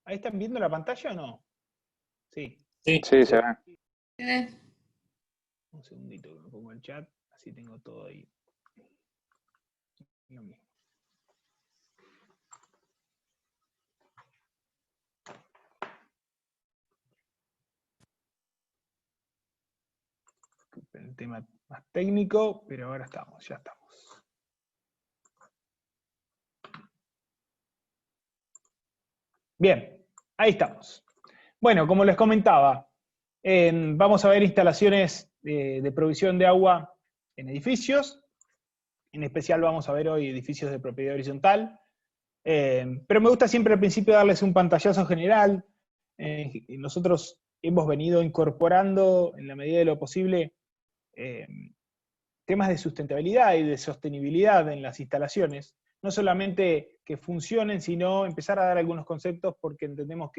¿Ahí están viendo la pantalla o no? Sí. Sí. Sí, se ve. Un segundito que me pongo el chat, así tengo todo ahí. Lo mismo. El tema más técnico, pero ahora estamos, ya estamos. Bien, ahí estamos. Bueno, como les comentaba, vamos a ver instalaciones de provisión de agua en edificios. En especial vamos a ver hoy edificios de propiedad horizontal. Pero me gusta siempre al principio darles un pantallazo general. Nosotros hemos venido incorporando, en la medida de lo posible, temas de sustentabilidad y de sostenibilidad en las instalaciones. No solamente que funcionen, sino empezar a dar algunos conceptos porque entendemos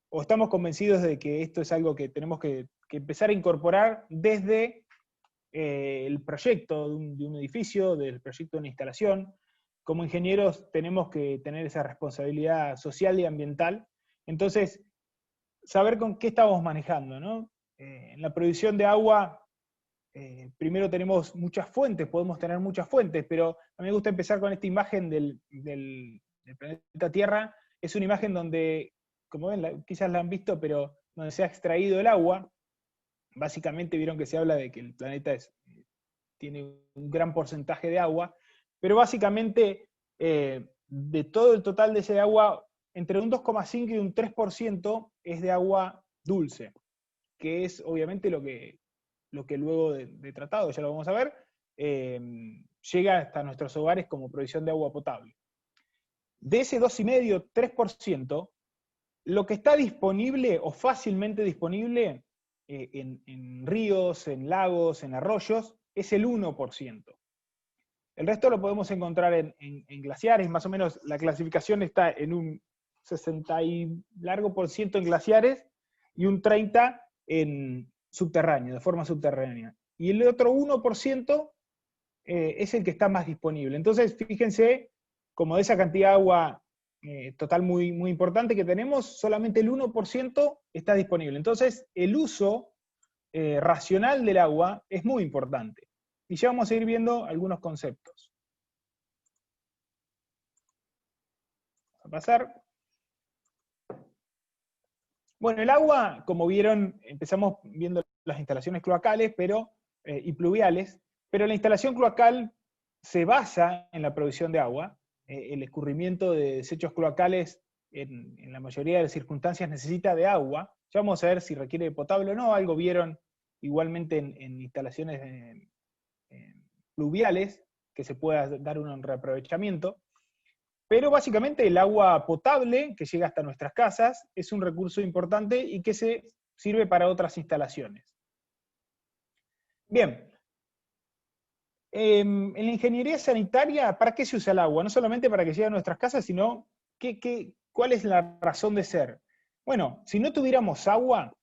o estamos convencidos de que esto es algo que tenemos que empezar a incorporar desde el proyecto de un edificio, del proyecto de una instalación. Como ingenieros tenemos que tener esa responsabilidad social y ambiental. Entonces, saber con qué estamos manejando, ¿no? En la provisión de agua, primero tenemos muchas fuentes, podemos tener muchas fuentes, pero a mí me gusta empezar con esta imagen del planeta Tierra. Es una imagen donde, como ven, quizás la han visto, pero donde se ha extraído el agua. Básicamente vieron que se habla de que el planeta tiene un gran porcentaje de agua, pero básicamente de todo el total de ese agua, entre un 2,5 y un 3% es de agua dulce, que es obviamente lo que luego de tratado, ya lo vamos a ver, llega hasta nuestros hogares como provisión de agua potable. De ese 2,5, 3%, lo que está disponible o fácilmente disponible en ríos, en lagos, en arroyos, es el 1%. El resto lo podemos encontrar en glaciares, más o menos la clasificación está en un 60 y largo por ciento en glaciares y un 30 en subterráneo, de forma subterránea. Y el otro 1% es el que está más disponible. Entonces, fíjense, como de esa cantidad de agua total muy, muy importante que tenemos, solamente el 1% está disponible. Entonces, el uso racional del agua es muy importante. Y ya vamos a ir viendo algunos conceptos. Vamos a pasar. Bueno, el agua, como vieron, empezamos viendo las instalaciones cloacales y pluviales, pero la instalación cloacal se basa en la provisión de agua. El escurrimiento de desechos cloacales en la mayoría de las circunstancias necesita de agua. Ya vamos a ver si requiere potable o no. Algo vieron igualmente en instalaciones pluviales, que se pueda dar un reaprovechamiento. Pero básicamente el agua potable que llega hasta nuestras casas es un recurso importante y que se sirve para otras instalaciones. Bien. En la ingeniería sanitaria, ¿para qué se usa el agua? No solamente para que llegue a nuestras casas, sino ¿cuál es la razón de ser? Bueno, si no tuviéramos agua,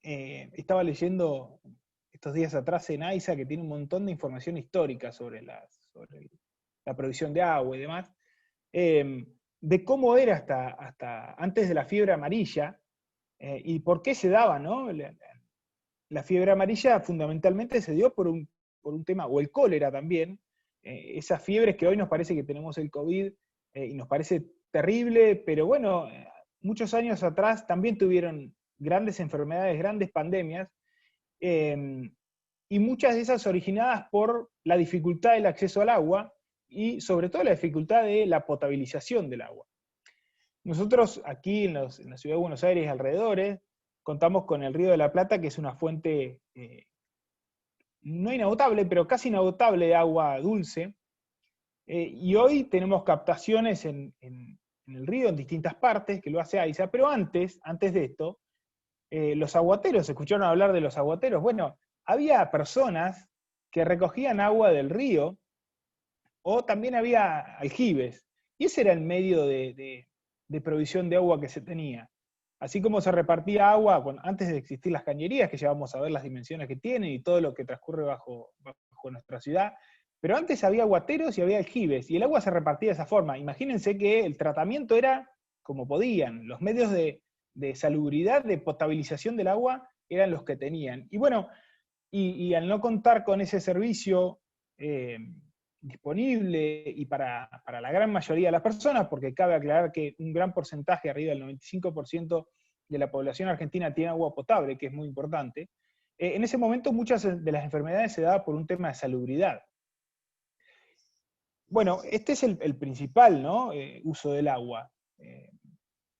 estaba leyendo estos días atrás en AISA, que tiene un montón de información histórica sobre la provisión de agua y demás, de cómo era hasta antes de la fiebre amarilla, y por qué se daba, ¿no? La fiebre amarilla fundamentalmente se dio por un tema, o el cólera también, esas fiebres que hoy nos parece que tenemos el COVID, y nos parece terrible, pero bueno, muchos años atrás también tuvieron grandes enfermedades, grandes pandemias, y muchas de esas originadas por la dificultad del acceso al agua, y sobre todo la dificultad de la potabilización del agua. Nosotros aquí en la ciudad de Buenos Aires y alrededores, contamos con el Río de la Plata, que es una fuente no inagotable, pero casi inagotable de agua dulce, y hoy tenemos captaciones en el río en distintas partes, que lo hace AISA, pero antes de esto, los aguateros, ¿escucharon hablar de los aguateros? Bueno, había personas que recogían agua del río, o también había aljibes, y ese era el medio de provisión de agua que se tenía. Así como se repartía agua, bueno, antes de existir las cañerías, que ya vamos a ver las dimensiones que tienen y todo lo que transcurre bajo nuestra ciudad, pero antes había aguateros y había aljibes, y el agua se repartía de esa forma. Imagínense que el tratamiento era como podían. Los medios de salubridad, de potabilización del agua, eran los que tenían. Y bueno, y al no contar con ese servicio disponible y para la gran mayoría de las personas, porque cabe aclarar que un gran porcentaje, arriba del 95% de la población argentina tiene agua potable, que es muy importante, en ese momento muchas de las enfermedades se daban por un tema de salubridad. Bueno, este es el principal, ¿no? Uso del agua.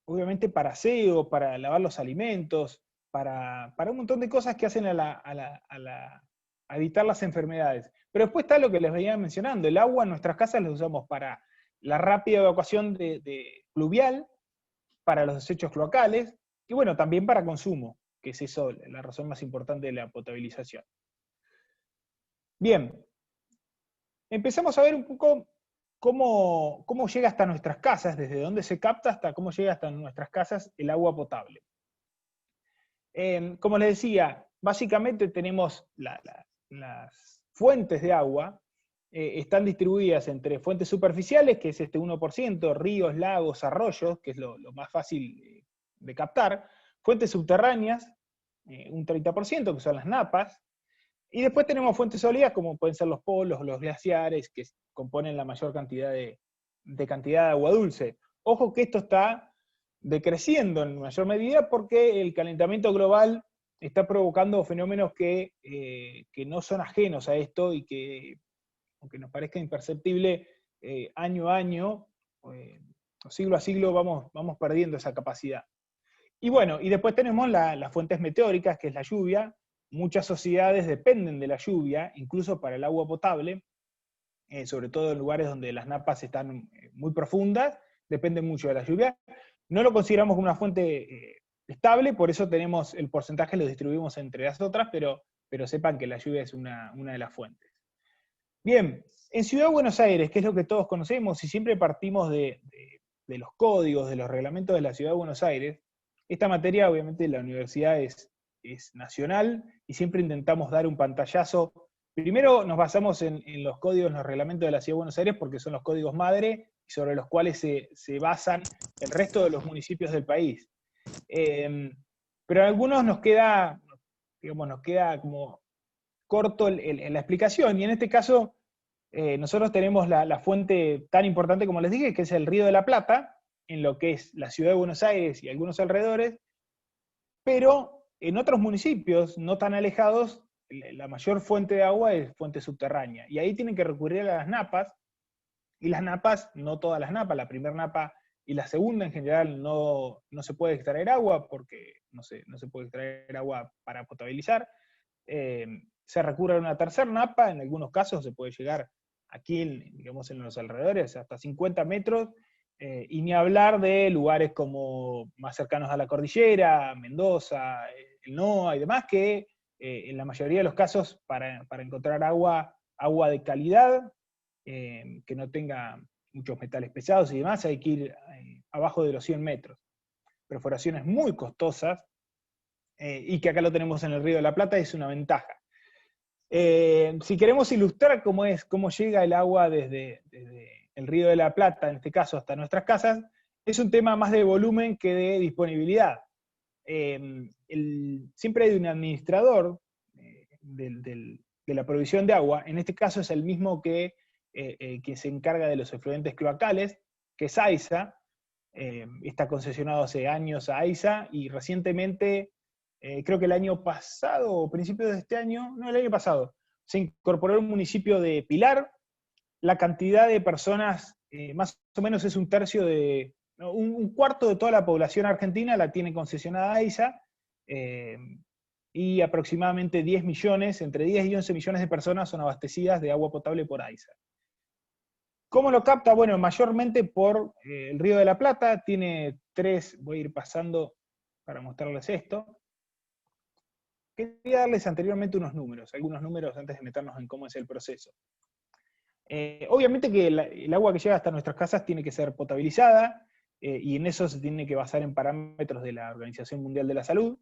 Obviamente para aseo, para lavar los alimentos, para un montón de cosas que hacen a evitar las enfermedades. Pero después está lo que les venía mencionando, el agua en nuestras casas lo usamos para la rápida evacuación de pluvial, para los desechos cloacales, y bueno, también para consumo, que es eso la razón más importante de la potabilización. Bien, empezamos a ver un poco cómo llega hasta nuestras casas, desde dónde se capta hasta cómo llega hasta nuestras casas el agua potable. Como les decía, básicamente tenemos las fuentes de agua, están distribuidas entre fuentes superficiales, que es este 1%, ríos, lagos, arroyos, que es lo más fácil de captar, fuentes subterráneas, un 30%, que son las napas, y después tenemos fuentes sólidas, como pueden ser los polos, los glaciares, que componen la mayor cantidad de agua dulce. Ojo que esto está decreciendo en mayor medida porque el calentamiento global está provocando fenómenos que no son ajenos a esto y que, aunque nos parezca imperceptible, año a año, siglo a siglo, vamos perdiendo esa capacidad. Y bueno, y después tenemos las fuentes meteóricas, que es la lluvia. Muchas sociedades dependen de la lluvia, incluso para el agua potable, sobre todo en lugares donde las napas están muy profundas, dependen mucho de la lluvia. No lo consideramos como una fuente estable, por eso tenemos el porcentaje, lo distribuimos entre las otras, pero sepan que la lluvia es una de las fuentes. Bien, en Ciudad de Buenos Aires, que es lo que todos conocemos, y siempre partimos de los códigos, de los reglamentos de la Ciudad de Buenos Aires, esta materia obviamente la universidad es nacional, y siempre intentamos dar un pantallazo. Primero nos basamos en los códigos, en los reglamentos de la Ciudad de Buenos Aires, porque son los códigos madre, y sobre los cuales se basan el resto de los municipios del país. Pero a algunos nos queda como corto en la explicación, y en este caso nosotros tenemos la fuente tan importante como les dije, que es el Río de la Plata, en lo que es la Ciudad de Buenos Aires y algunos alrededores, pero en otros municipios no tan alejados, la mayor fuente de agua es fuente subterránea, y ahí tienen que recurrir a las napas, y las napas, no todas las napas, la primera napa y la segunda en general no se puede extraer agua, porque no se puede extraer agua para potabilizar. Se recurre a una tercera napa, en algunos casos se puede llegar aquí, digamos en los alrededores, hasta 50 metros, y ni hablar de lugares como más cercanos a la cordillera, Mendoza, el NOA y demás, que en la mayoría de los casos para encontrar agua de calidad, que no tenga muchos metales pesados y demás, hay que ir abajo de los 100 metros. Perforaciones muy costosas, y que acá lo tenemos en el Río de la Plata, es una ventaja. Si queremos ilustrar cómo llega el agua desde el Río de la Plata, en este caso hasta nuestras casas, es un tema más de volumen que de disponibilidad. Siempre hay un administrador de la provisión de agua, en este caso es el mismo que se encarga de los efluentes cloacales, que es AISA. Está concesionado hace años a AISA, y recientemente, creo que el año pasado, o principios de este año, no, el año pasado, se incorporó el municipio de Pilar. La cantidad de personas, más o menos es un tercio un cuarto de toda la población argentina la tiene concesionada AISA, y aproximadamente 10 millones, entre 10 y 11 millones de personas son abastecidas de agua potable por AISA. ¿Cómo lo capta? Bueno, mayormente por el Río de la Plata. Tiene voy a ir pasando para mostrarles esto. Quería darles anteriormente algunos números antes de meternos en cómo es el proceso. Obviamente que el agua que llega hasta nuestras casas tiene que ser potabilizada, y en eso se tiene que basar en parámetros de la Organización Mundial de la Salud.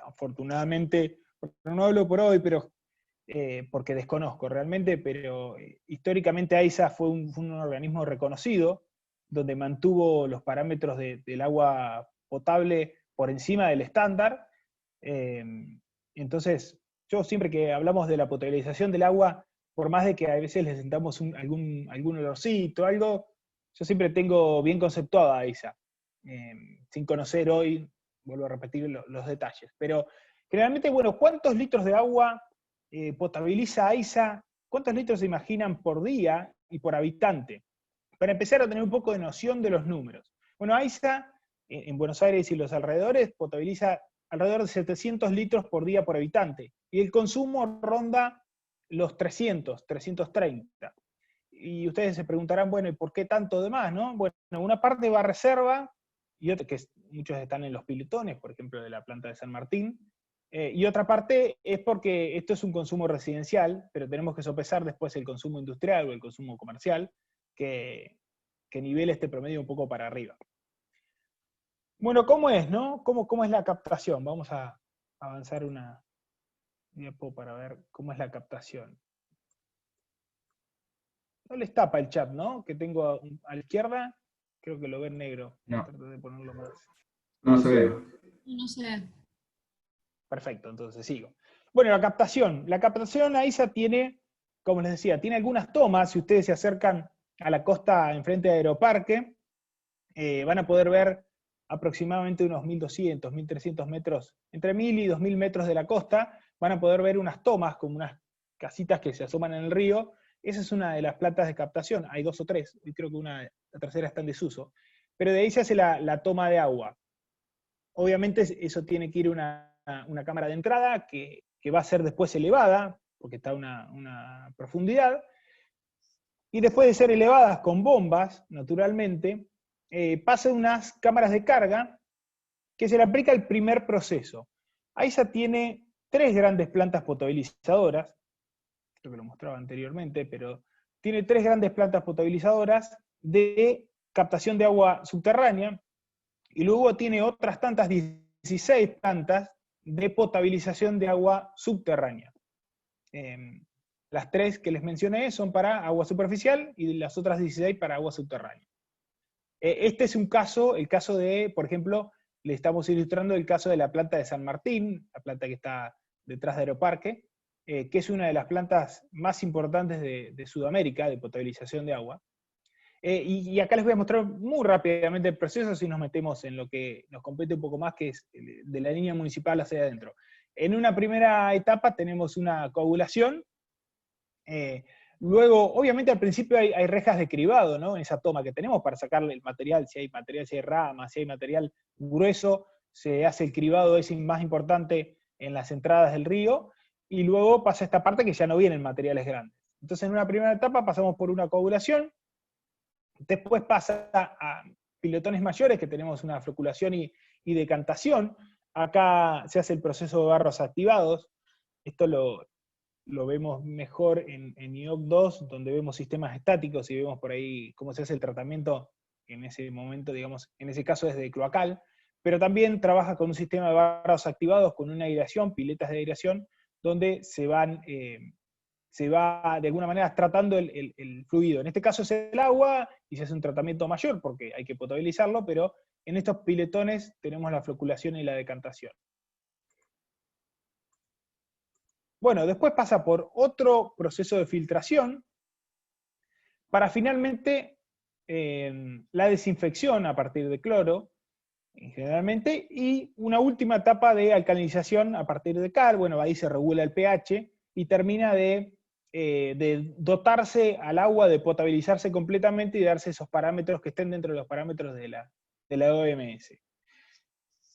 Afortunadamente, no hablo por hoy, pero porque desconozco realmente, pero históricamente AISA fue un organismo reconocido, donde mantuvo los parámetros del agua potable por encima del estándar. Entonces, yo siempre que hablamos de la potabilización del agua, por más de que a veces le sentamos algún olorcito, algo, yo siempre tengo bien conceptuada AISA, sin conocer hoy, vuelvo a repetir los detalles. Pero generalmente, bueno, ¿cuántos litros de agua potabiliza AISA? ¿Cuántos litros se imaginan por día y por habitante? Para empezar a tener un poco de noción de los números. Bueno, AISA en Buenos Aires y los alrededores potabiliza alrededor de 700 litros por día por habitante, y el consumo ronda los 300, 330. Y ustedes se preguntarán, bueno, ¿y por qué tanto de más, no? Bueno, una parte va a reserva, y otra, que muchos están en los piletones, por ejemplo, de la planta de San Martín, y otra parte es porque esto es un consumo residencial, pero tenemos que sopesar después el consumo industrial o el consumo comercial, que nivele este promedio un poco para arriba. Bueno, ¿cómo es, no? ¿Cómo es la captación? Vamos a avanzar una diapo para ver cómo es la captación. No les tapa el chat, ¿no? Que tengo a la izquierda, creo que lo ven negro. No. Trato de ponerlo más. No se ve. No sé. Perfecto, entonces sigo. Bueno, la captación. La captación AISA tiene, como les decía, tiene algunas tomas. Si ustedes se acercan a la costa enfrente de Aeroparque, van a poder ver aproximadamente unos 1.200, 1.300 metros, entre 1.000 y 2.000 metros de la costa, van a poder ver unas tomas, como unas casitas que se asoman en el río. Esa es una de las plantas de captación, hay 2 o 3, y creo que la tercera está en desuso. Pero de ahí se hace la toma de agua. Obviamente eso tiene que ir una cámara de entrada que va a ser después elevada, porque está a una profundidad, y después de ser elevadas con bombas, naturalmente, pasa unas cámaras de carga que se le aplica el primer proceso. AISA tiene 3 grandes plantas potabilizadoras, creo que lo mostraba anteriormente, pero tiene 3 grandes plantas potabilizadoras de captación de agua subterránea, y luego tiene otras tantas 16 plantas de potabilización de agua subterránea. Las 3 que les mencioné son para agua superficial y las otras 16 para agua subterránea. Este es un caso, el caso de, por ejemplo, le estamos ilustrando el caso de la planta de San Martín, la planta que está detrás de Aeroparque, que es una de las plantas más importantes de Sudamérica, de potabilización de agua. Y acá les voy a mostrar muy rápidamente el proceso, si nos metemos en lo que nos compete un poco más, que es de la línea municipal hacia adentro. En una primera etapa tenemos una coagulación. Luego, obviamente al principio hay rejas de cribado, ¿no? En esa toma que tenemos para sacarle el material, si hay ramas, si hay material grueso, se hace el cribado ese más importante en las entradas del río, y luego pasa esta parte que ya no vienen materiales grandes. Entonces en una primera etapa pasamos por una coagulación, después pasa a pilotones mayores, que tenemos una floculación y decantación. Acá se hace el proceso de barros activados. Esto lo vemos mejor en IOC 2, donde vemos sistemas estáticos y vemos por ahí cómo se hace el tratamiento en ese momento, digamos, en ese caso desde cloacal, pero también trabaja con un sistema de barros activados, con una aireación, piletas de aireación, donde se va de alguna manera tratando el fluido. En este caso es el agua, y se hace un tratamiento mayor porque hay que potabilizarlo, pero en estos piletones tenemos la floculación y la decantación. Bueno, después pasa por otro proceso de filtración, para finalmente la desinfección a partir de cloro, generalmente, y una última etapa de alcalinización a partir de cal. Bueno, ahí se regula el pH, y termina de dotarse al agua, de potabilizarse completamente y darse esos parámetros que estén dentro de los parámetros de la OMS.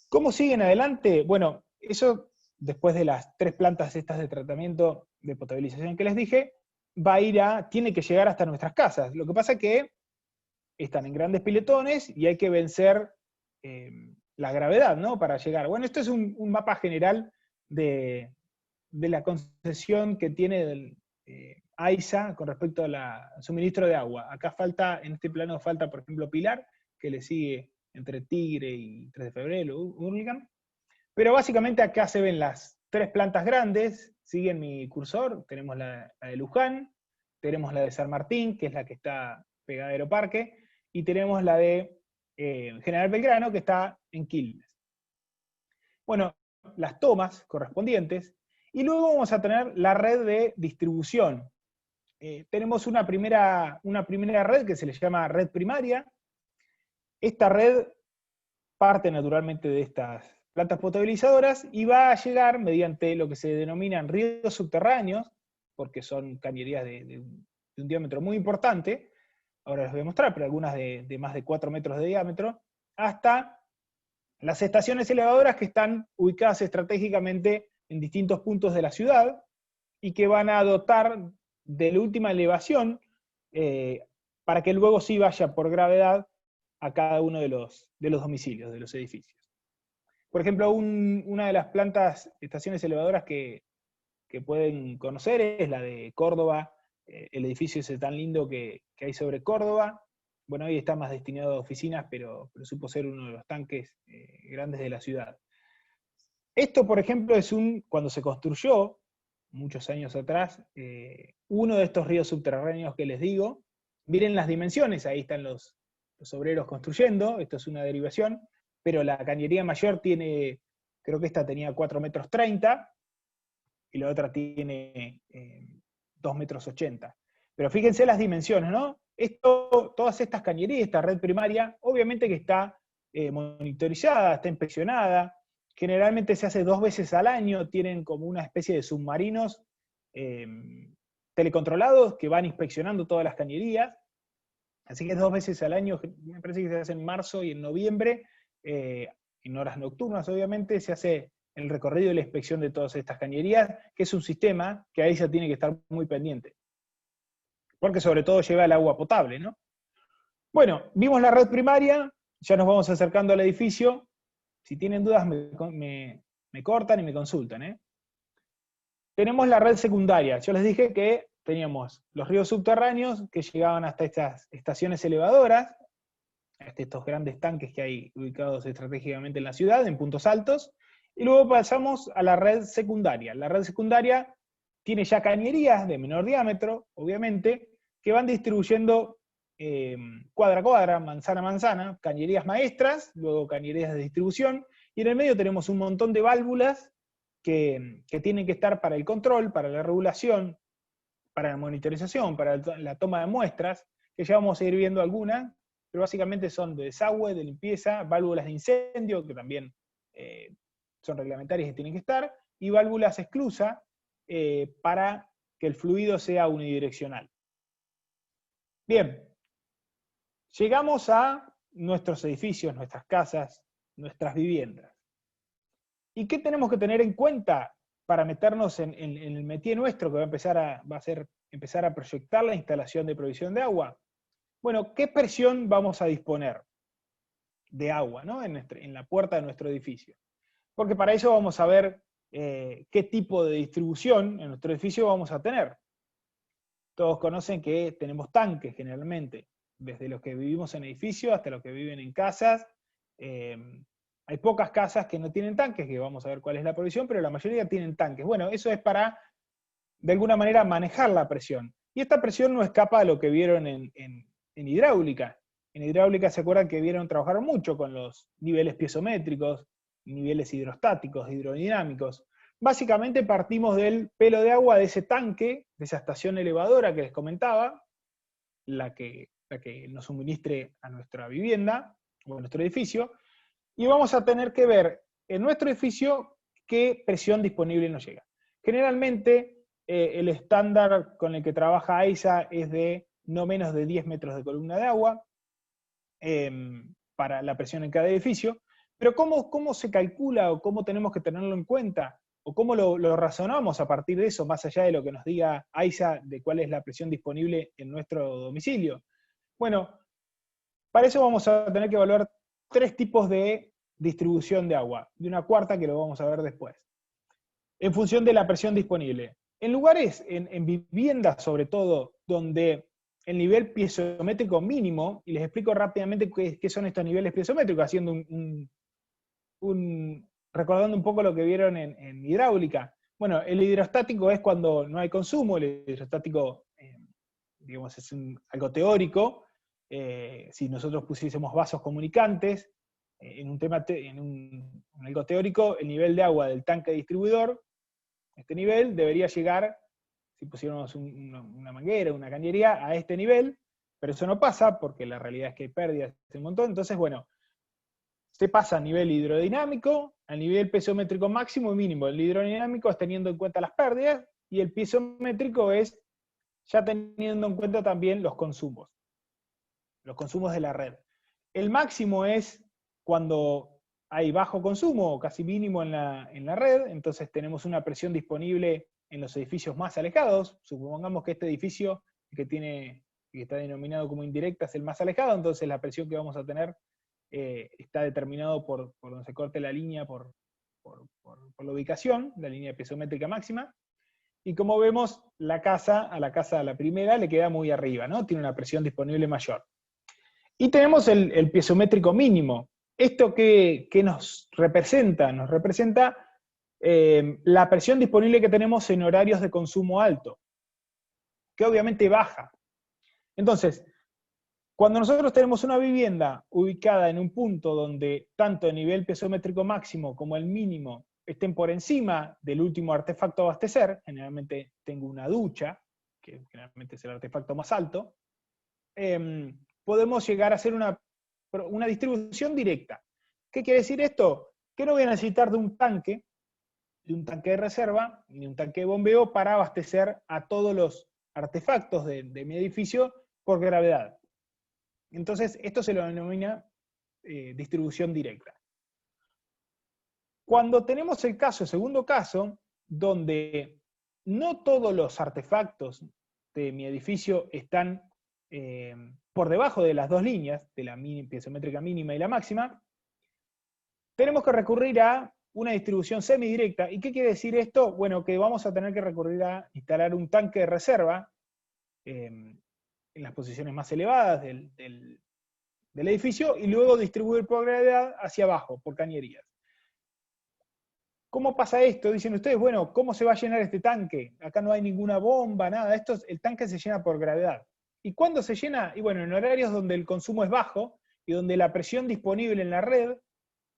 ¿Cómo siguen adelante? Bueno, eso, después de las 3 plantas estas de tratamiento de potabilización que les dije, tiene que llegar hasta nuestras casas. Lo que pasa es que están en grandes piletones y hay que vencer la gravedad, ¿no? Para llegar. Bueno, esto es un mapa general de la concesión que tiene AISA con respecto al suministro de agua. Acá falta, en este plano falta, por ejemplo, Pilar, que le sigue entre Tigre y 3 de Febrero, Hurlingham. Pero básicamente acá se ven las 3 plantas grandes, siguen mi cursor, tenemos la de Luján, tenemos la de San Martín, que es la que está pegada a Aeroparque, y tenemos la de General Belgrano, que está en Quilmes. Bueno, las tomas correspondientes, y luego vamos a tener la red de distribución. Tenemos una primera red que se le llama red primaria. Esta red parte naturalmente de estas plantas potabilizadoras y va a llegar mediante lo que se denominan ríos subterráneos, porque son cañerías de un diámetro muy importante, ahora les voy a mostrar, pero algunas de más de 4 metros de diámetro, hasta las estaciones elevadoras que están ubicadas estratégicamente en distintos puntos de la ciudad y que van a dotar de la última elevación para que luego sí vaya por gravedad a cada uno de los domicilios, de los edificios. Por ejemplo, una de las estaciones elevadoras que pueden conocer es la de Córdoba, el edificio ese tan lindo que hay sobre Córdoba. Bueno, hoy está más destinado a oficinas, pero supo ser uno de los tanques grandes de la ciudad. Esto, por ejemplo, cuando se construyó, muchos años atrás, uno de estos ríos subterráneos que les digo. Miren las dimensiones, ahí están los obreros construyendo, esto es una derivación, pero la cañería mayor tiene, creo que esta tenía 4,30 metros, y la otra tiene 2,80 metros. Pero fíjense las dimensiones, ¿no? Todas estas cañerías, esta red primaria, obviamente que está monitorizada, está inspeccionada, generalmente se hace 2 veces al año, tienen como una especie de submarinos telecontrolados que van inspeccionando todas las cañerías, así que es 2 veces al año, me parece que se hace en marzo y en noviembre, en horas nocturnas obviamente, se hace el recorrido y la inspección de todas estas cañerías, que es un sistema que ahí se tiene que estar muy pendiente, porque sobre todo lleva el agua potable, ¿no? Bueno, vimos la red primaria, ya nos vamos acercando al edificio. Si tienen dudas me cortan y me consultan, ¿eh? Tenemos la red secundaria. Yo les dije que teníamos los ríos subterráneos que llegaban hasta estas estaciones elevadoras, hasta estos grandes tanques que hay ubicados estratégicamente en la ciudad, en puntos altos, y luego pasamos a la red secundaria. La red secundaria tiene ya cañerías de menor diámetro, obviamente, que van distribuyendo cuadra a cuadra, manzana a manzana, cañerías maestras, luego cañerías de distribución, y en el medio tenemos un montón de válvulas que tienen que estar para el control, para la regulación, para la monitorización, para la toma de muestras, que ya vamos a ir viendo algunas, pero básicamente son de desagüe, de limpieza, válvulas de incendio, que también son reglamentarias y tienen que estar, y válvulas esclusa para que el fluido sea unidireccional. Bien, llegamos a nuestros edificios, nuestras casas, nuestras viviendas. ¿Y qué tenemos que tener en cuenta para meternos en el métier nuestro, que va a ser empezar a proyectar la instalación de provisión de agua? Bueno, ¿qué presión vamos a disponer de agua, ¿no? en la puerta de nuestro edificio? Porque para eso vamos a ver qué tipo de distribución en nuestro edificio vamos a tener. Todos conocen que tenemos tanques generalmente, desde los que vivimos en edificios hasta los que viven en casas. Hay pocas casas que no tienen tanques, que vamos a ver cuál es la provisión, pero la mayoría tienen tanques. Bueno, eso es para, de alguna manera, manejar la presión. Y esta presión no escapa a lo que vieron en hidráulica. En hidráulica se acuerdan que trabajaron mucho con los niveles piezométricos, niveles hidrostáticos, hidrodinámicos. Básicamente partimos del pelo de agua de ese tanque, de esa estación elevadora que les comentaba, la que nos suministre a nuestra vivienda o a nuestro edificio, y vamos a tener que ver en nuestro edificio qué presión disponible nos llega. Generalmente el estándar con el que trabaja AISA es de no menos de 10 metros de columna de agua para la presión en cada edificio, pero ¿cómo se calcula o cómo tenemos que tenerlo en cuenta? ¿O cómo lo razonamos a partir de eso, más allá de lo que nos diga AISA de cuál es la presión disponible en nuestro domicilio? Bueno, para eso vamos a tener que evaluar 3 tipos de distribución de agua, y una cuarta que lo vamos a ver después, en función de la presión disponible. En lugares, en viviendas sobre todo, donde el nivel piezométrico mínimo, y les explico rápidamente qué son estos niveles piezométricos, haciendo recordando un poco lo que vieron en hidráulica. Bueno, el hidrostático es cuando no hay consumo, el hidrostático, digamos, es algo teórico, si nosotros pusiésemos vasos comunicantes, en algo teórico, el nivel de agua del tanque distribuidor, este nivel debería llegar, si pusiéramos una manguera, una cañería, a este nivel, pero eso no pasa porque la realidad es que hay pérdidas de un montón. Entonces, bueno, se pasa a nivel hidrodinámico, a nivel piezométrico máximo y mínimo. El hidrodinámico es teniendo en cuenta las pérdidas, y el piezométrico es ya teniendo en cuenta también los consumos de la red. El máximo es cuando hay bajo consumo, o casi mínimo en la red, entonces tenemos una presión disponible en los edificios más alejados. Supongamos que este edificio que está denominado como indirecta es el más alejado, entonces la presión que vamos a tener está determinado por donde se corte la línea, por la ubicación, la línea piezométrica máxima. Y como vemos, a la primera le queda muy arriba, ¿no? Tiene una presión disponible mayor. Y tenemos el piezométrico mínimo. ¿Esto qué nos representa? Nos representa la presión disponible que tenemos en horarios de consumo alto, que obviamente baja. Entonces, cuando nosotros tenemos una vivienda ubicada en un punto donde tanto el nivel piezométrico máximo como el mínimo estén por encima del último artefacto a abastecer, generalmente tengo una ducha, que generalmente es el artefacto más alto, podemos llegar a hacer una distribución directa. ¿Qué quiere decir esto? Que no voy a necesitar de un tanque de reserva, ni un tanque de bombeo para abastecer a todos los artefactos de mi edificio por gravedad. Entonces, esto se lo denomina distribución directa. Cuando tenemos el segundo caso, donde no todos los artefactos de mi edificio están por debajo de las dos líneas, de la piezométrica mínima y la máxima, tenemos que recurrir a una distribución semidirecta. ¿Y qué quiere decir esto? Bueno, que vamos a tener que recurrir a instalar un tanque de reserva en las posiciones más elevadas del edificio, y luego distribuir por gravedad hacia abajo, por cañerías. ¿Cómo pasa esto? Dicen ustedes, bueno, ¿cómo se va a llenar este tanque? Acá no hay ninguna bomba, nada. El tanque se llena por gravedad. ¿Y cuándo se llena? Y bueno, en horarios donde el consumo es bajo y donde la presión disponible en la red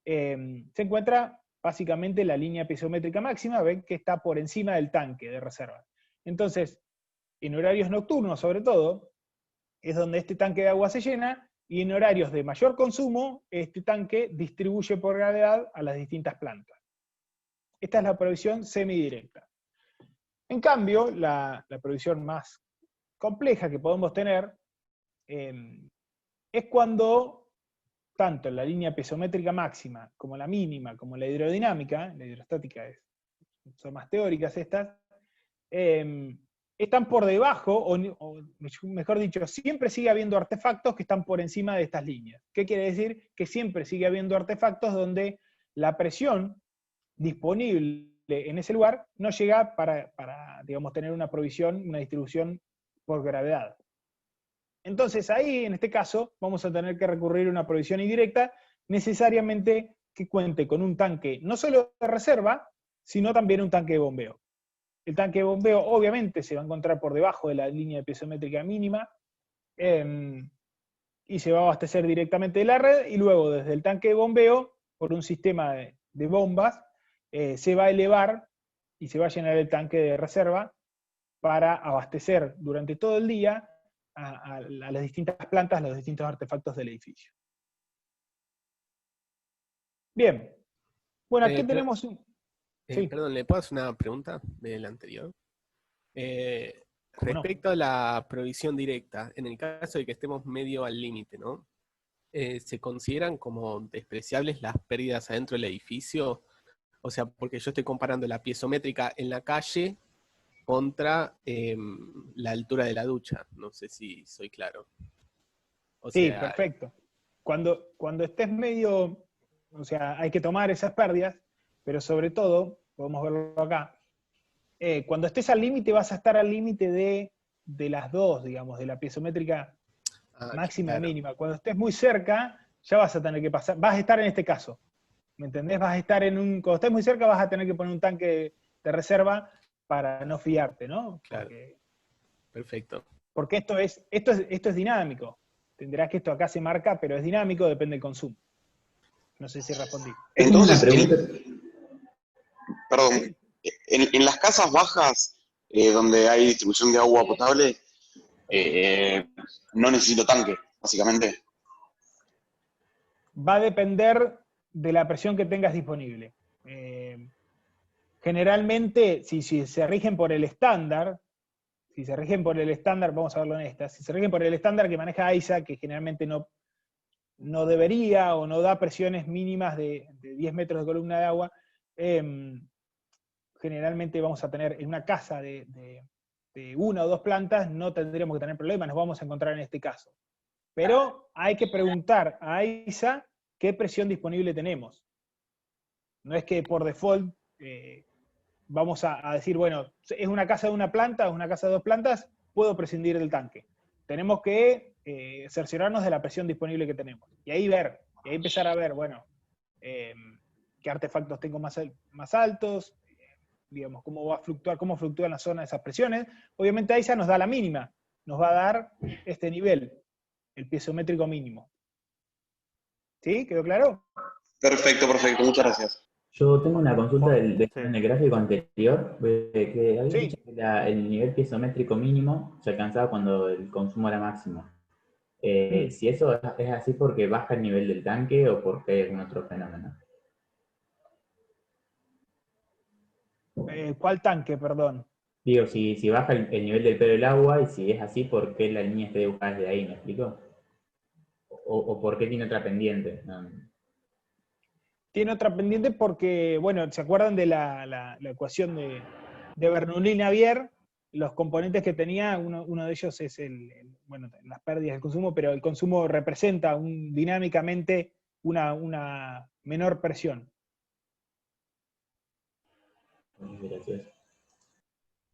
se encuentra básicamente en la línea piezométrica máxima, ven que está por encima del tanque de reserva. Entonces, en horarios nocturnos sobre todo, es donde este tanque de agua se llena, y en horarios de mayor consumo, este tanque distribuye por gravedad a las distintas plantas. Esta es la provisión semidirecta. En cambio, la provisión más compleja que podemos tener es cuando tanto en la línea piezométrica máxima como la mínima, como la hidrodinámica, la hidrostática son más teóricas estas, están por debajo, o mejor dicho, siempre sigue habiendo artefactos que están por encima de estas líneas. ¿Qué quiere decir? Que siempre sigue habiendo artefactos donde la presión disponible en ese lugar no llega para digamos, tener una provisión, una distribución por gravedad. Entonces ahí, en este caso, vamos a tener que recurrir a una provisión indirecta, necesariamente que cuente con un tanque no solo de reserva, sino también un tanque de bombeo. El tanque de bombeo obviamente se va a encontrar por debajo de la línea piezométrica mínima, y se va a abastecer directamente de la red, y luego desde el tanque de bombeo, por un sistema de bombas, se va a elevar y se va a llenar el tanque de reserva para abastecer durante todo el día a las distintas plantas, los distintos artefactos del edificio. Bien. Bueno, aquí tenemos un... Sí. Perdón, ¿le puedo hacer una pregunta del anterior? Respecto a la provisión directa, en el caso de que estemos medio al límite, ¿no? ¿Se consideran como despreciables las pérdidas adentro del edificio? O sea, porque yo estoy comparando la piezométrica en la calle contra la altura de la ducha. No sé si soy claro. Sí, perfecto. Cuando estés medio, o sea, hay que tomar esas pérdidas, pero sobre todo, podemos verlo acá, cuando estés al límite vas a estar al límite de las dos, digamos, de la piezométrica máxima y mínima. Cuando estés muy cerca, ya vas a tener que pasar, vas a estar en este caso, ¿me entendés? Vas a estar cuando estés muy cerca vas a tener que poner un tanque de reserva para no fiarte, ¿no? Claro. Perfecto. Porque esto es dinámico. Entenderás que esto acá se marca, pero es dinámico, depende del consumo. No sé si respondí. Entonces, pregunta. perdón, en las casas bajas, donde hay distribución de agua potable, no necesito tanque, básicamente. Va a depender de la presión que tengas disponible. Generalmente, si se rigen por el estándar, vamos a verlo en esta, si se rigen por el estándar que maneja AISA, que generalmente no debería o no da presiones mínimas de 10 metros de columna de agua, generalmente vamos a tener en una casa de una o dos plantas, no tendríamos que tener problemas, nos vamos a encontrar en este caso. Pero hay que preguntar a AISA qué presión disponible tenemos. No es que por default vamos a decir, bueno, es una casa de una planta, es una casa de dos plantas, puedo prescindir del tanque. Tenemos que cerciorarnos de la presión disponible que tenemos. Y ahí empezar a ver, bueno, qué artefactos tengo más altos, digamos, cómo fluctúa en la zona esas presiones. Obviamente AISA nos da la mínima, nos va a dar este nivel, el piezométrico mínimo. ¿Sí? ¿Quedó claro? Perfecto, muchas gracias. Yo tengo una consulta Sí. en el gráfico anterior, que había Sí. dicho que el nivel piezométrico mínimo se alcanzaba cuando el consumo era máximo. Si eso es así porque baja el nivel del tanque o porque hay algún otro fenómeno. ¿Cuál tanque, perdón? Digo, si baja el nivel del pedo del agua, y si es así, ¿por qué la línea está dibujada desde ahí? ¿Me explico? ¿O por qué tiene otra pendiente? No. Tiene otra pendiente porque, bueno, ¿se acuerdan de la ecuación de Bernoulli-Navier? Los componentes que tenía, uno de ellos es bueno, las pérdidas del consumo, pero el consumo representa dinámicamente una menor presión. Gracias.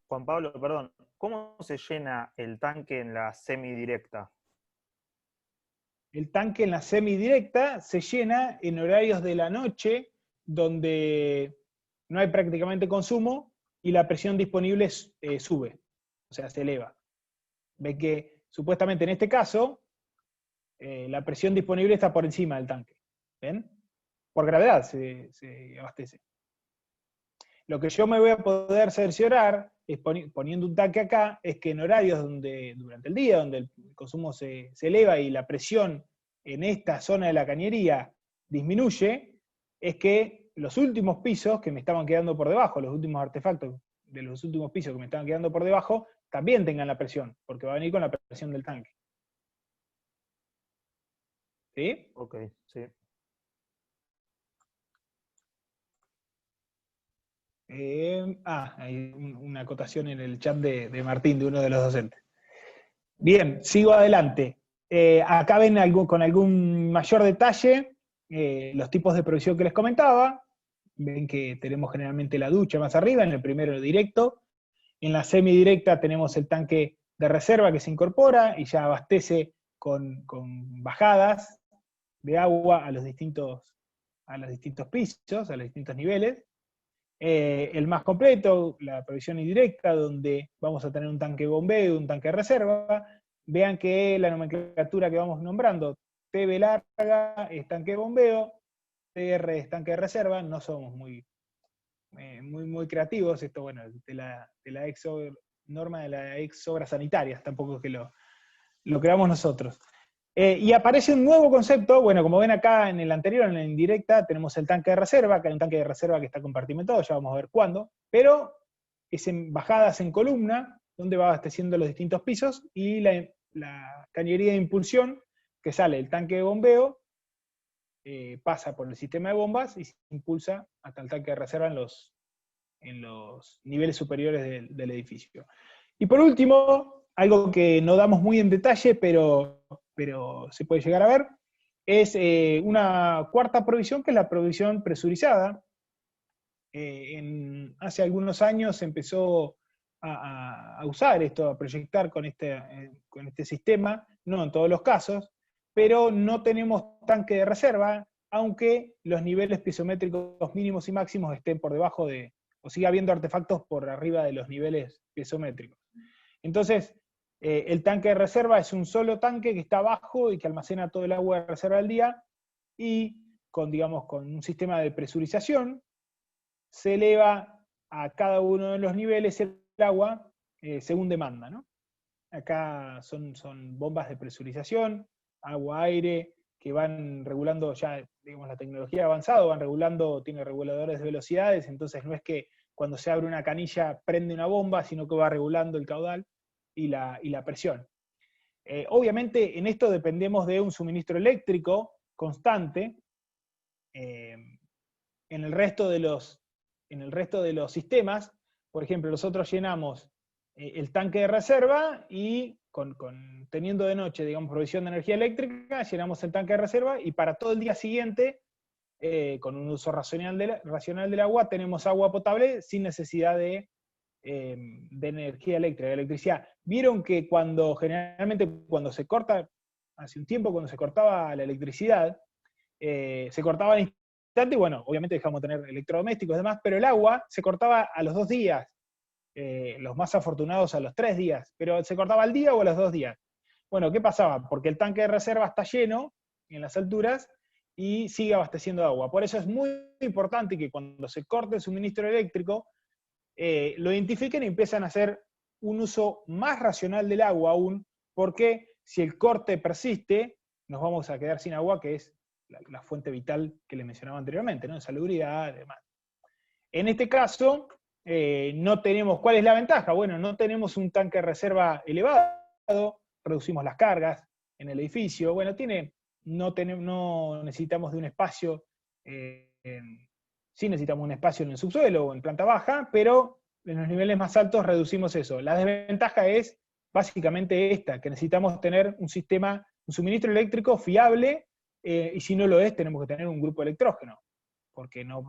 Juan Pablo, perdón, ¿cómo se llena el tanque en la semidirecta? El tanque en la semidirecta se llena en horarios de la noche, donde no hay prácticamente consumo, y la presión disponible sube, o sea, se eleva. Ven que supuestamente en este caso, la presión disponible está por encima del tanque. ¿Ven? Por gravedad se abastece. Lo que yo me voy a poder cerciorar, es poniendo un tanque acá, es que en horarios durante el día, donde el consumo se eleva y la presión en esta zona de la cañería disminuye, es que los últimos pisos que me estaban quedando por debajo, los últimos artefactos de los últimos pisos que me estaban quedando por debajo, también tengan la presión, porque va a venir con la presión del tanque. ¿Sí? Ok, sí. Hay una acotación en el chat de Martín, de uno de los docentes. Bien, sigo adelante. Acá ven con algún mayor detalle los tipos de provisión que les comentaba. Ven que tenemos generalmente la ducha más arriba, en el primero directo. En la semidirecta tenemos el tanque de reserva que se incorpora y ya abastece con bajadas de agua a los distintos pisos, a los distintos niveles. El más completo, la provisión indirecta, donde vamos a tener un tanque bombeo y un tanque de reserva. Vean que la nomenclatura que vamos nombrando, TB larga es tanque de bombeo, TR es tanque de reserva, no somos muy creativos, esto bueno, de la norma de la ex obras sanitarias, tampoco es que lo creamos nosotros. Y aparece un nuevo concepto, bueno, como ven acá en el anterior, en la indirecta, tenemos el tanque de reserva, que hay un tanque de reserva que está compartimentado, ya vamos a ver cuándo, pero es en bajadas en columna, donde va abasteciendo los distintos pisos, y la cañería de impulsión, que sale el tanque de bombeo, pasa por el sistema de bombas y se impulsa hasta el tanque de reserva en los niveles superiores del edificio. Y por último, algo que no damos muy en detalle, pero se puede llegar a ver, es una cuarta provisión, que es la provisión presurizada. Hace algunos años se empezó a usar esto, a proyectar con este sistema, no en todos los casos, pero no tenemos tanque de reserva, aunque los niveles piezométricos mínimos y máximos estén por debajo o siga habiendo artefactos por arriba de los niveles piezométricos. Entonces, El tanque de reserva es un solo tanque que está abajo y que almacena todo el agua de reserva del día, y con un sistema de presurización se eleva a cada uno de los niveles el agua según demanda, ¿no? Acá son bombas de presurización, agua-aire, que van regulando ya, digamos, la tecnología avanzada, tiene reguladores de velocidades, entonces no es que cuando se abre una canilla prende una bomba, sino que va regulando el caudal y la presión. Obviamente en esto dependemos de un suministro eléctrico constante. En el resto de los sistemas, por ejemplo, nosotros llenamos el tanque de reserva y teniendo de noche, digamos, provisión de energía eléctrica, llenamos el tanque de reserva y para todo el día siguiente, con un uso racional del agua, tenemos agua potable sin necesidad de energía eléctrica, de electricidad. Vieron que generalmente cuando se corta, hace un tiempo cuando se cortaba la electricidad, se cortaba al instante, y bueno, obviamente dejamos de tener electrodomésticos y demás, pero el agua se cortaba a los 2 días, los más afortunados a los 3 días, pero se cortaba al día o a los 2 días. Bueno, ¿qué pasaba? Porque el tanque de reserva está lleno en las alturas y sigue abasteciendo agua. Por eso es muy importante que cuando se corte el suministro eléctrico, lo identifiquen y empiezan a hacer un uso más racional del agua aún, porque si el corte persiste, nos vamos a quedar sin agua, que es la fuente vital que les mencionaba anteriormente, ¿no? Salubridad y demás. En este caso, no tenemos, ¿cuál es la ventaja? Bueno, no tenemos un tanque de reserva elevado, reducimos las cargas en el edificio, bueno, no necesitamos de un espacio, sí necesitamos un espacio en el subsuelo o en planta baja, pero en los niveles más altos reducimos eso. La desventaja es básicamente esta, que necesitamos tener un suministro eléctrico fiable, y si no lo es, tenemos que tener un grupo electrógeno, porque no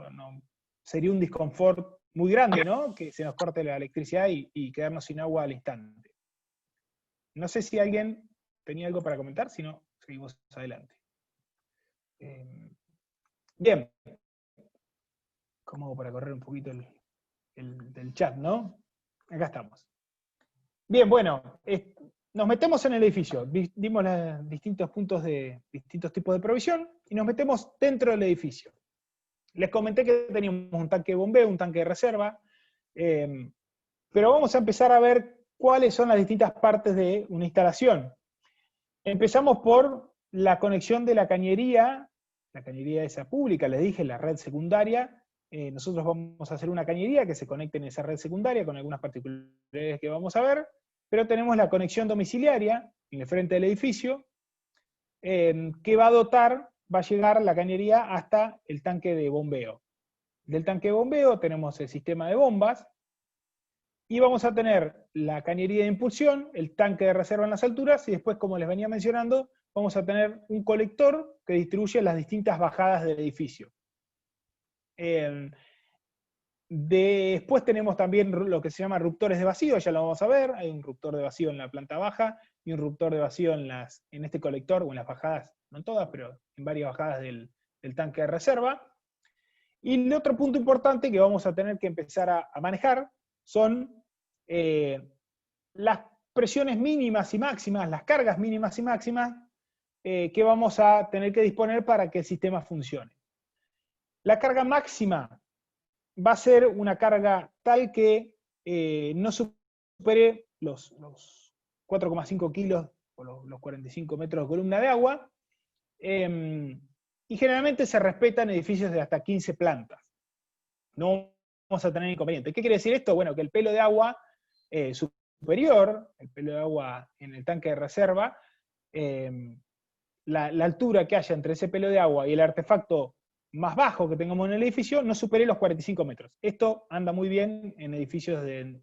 sería un disconfort muy grande, ¿no? Que se nos corte la electricidad y quedarnos sin agua al instante. No sé si alguien tenía algo para comentar, si no, seguimos adelante. Bien. Como para correr un poquito el chat, ¿no? Acá estamos. Bien, bueno, nos metemos en el edificio. Dimos los distintos puntos de distintos tipos de provisión y nos metemos dentro del edificio. Les comenté que teníamos un tanque de bombeo, un tanque de reserva, pero vamos a empezar a ver cuáles son las distintas partes de una instalación. Empezamos por la conexión de la cañería esa pública, les dije, la red secundaria. Nosotros vamos a hacer una cañería que se conecte en esa red secundaria con algunas particularidades que vamos a ver, pero tenemos la conexión domiciliaria en el frente del edificio, que va a llegar la cañería hasta el tanque de bombeo. Del tanque de bombeo tenemos el sistema de bombas, y vamos a tener la cañería de impulsión, el tanque de reserva en las alturas, y después, como les venía mencionando, vamos a tener un colector que distribuye las distintas bajadas del edificio. Después tenemos también lo que se llama ruptores de vacío, ya lo vamos a ver. Hay un ruptor de vacío en la planta baja y un ruptor de vacío en este colector, o en las bajadas, no en todas, pero en varias bajadas del tanque de reserva. Y el otro punto importante que vamos a tener que empezar a manejar son las presiones mínimas y máximas, las cargas mínimas y máximas que vamos a tener que disponer para que el sistema funcione. La carga máxima va a ser una carga tal que no supere los 4,5 kilos o los 45 metros de columna de agua, y generalmente se respetan edificios de hasta 15 plantas. No vamos a tener inconveniente. ¿Qué quiere decir esto? Bueno, que el pelo de agua superior, el pelo de agua en el tanque de reserva, la altura que haya entre ese pelo de agua y el artefacto más bajo que tengamos en el edificio no supere los 45 metros. Esto anda muy bien en edificios de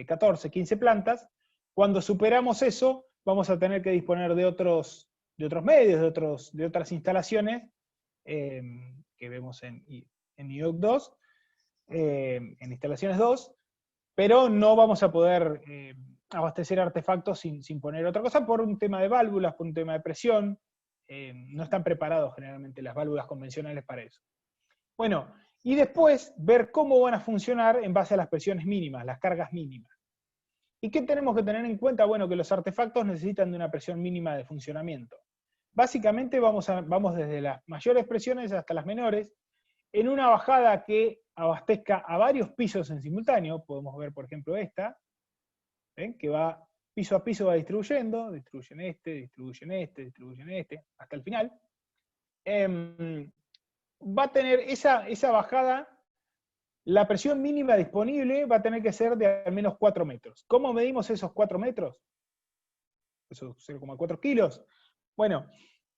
14, 15 plantas. Cuando superamos eso, vamos a tener que disponer de otros medios, de otras instalaciones, que vemos en IOC 2, en instalaciones 2, pero no vamos a poder abastecer artefactos sin poner otra cosa, por un tema de válvulas, por un tema de presión. No están preparados generalmente las válvulas convencionales para eso. Bueno, y después ver cómo van a funcionar en base a las presiones mínimas, las cargas mínimas. ¿Y qué tenemos que tener en cuenta? Bueno, que los artefactos necesitan de una presión mínima de funcionamiento. Básicamente vamos desde las mayores presiones hasta las menores, en una bajada que abastezca a varios pisos en simultáneo. Podemos ver, por ejemplo, esta, ¿ven? Que va piso a piso, va distribuyendo, distribuyen este, distribuyen este, distribuyen este, hasta el final. Va a tener esa bajada, la presión mínima disponible va a tener que ser de al menos 4 metros. ¿Cómo medimos esos 4 metros? Esos 0,4 kilos. Bueno,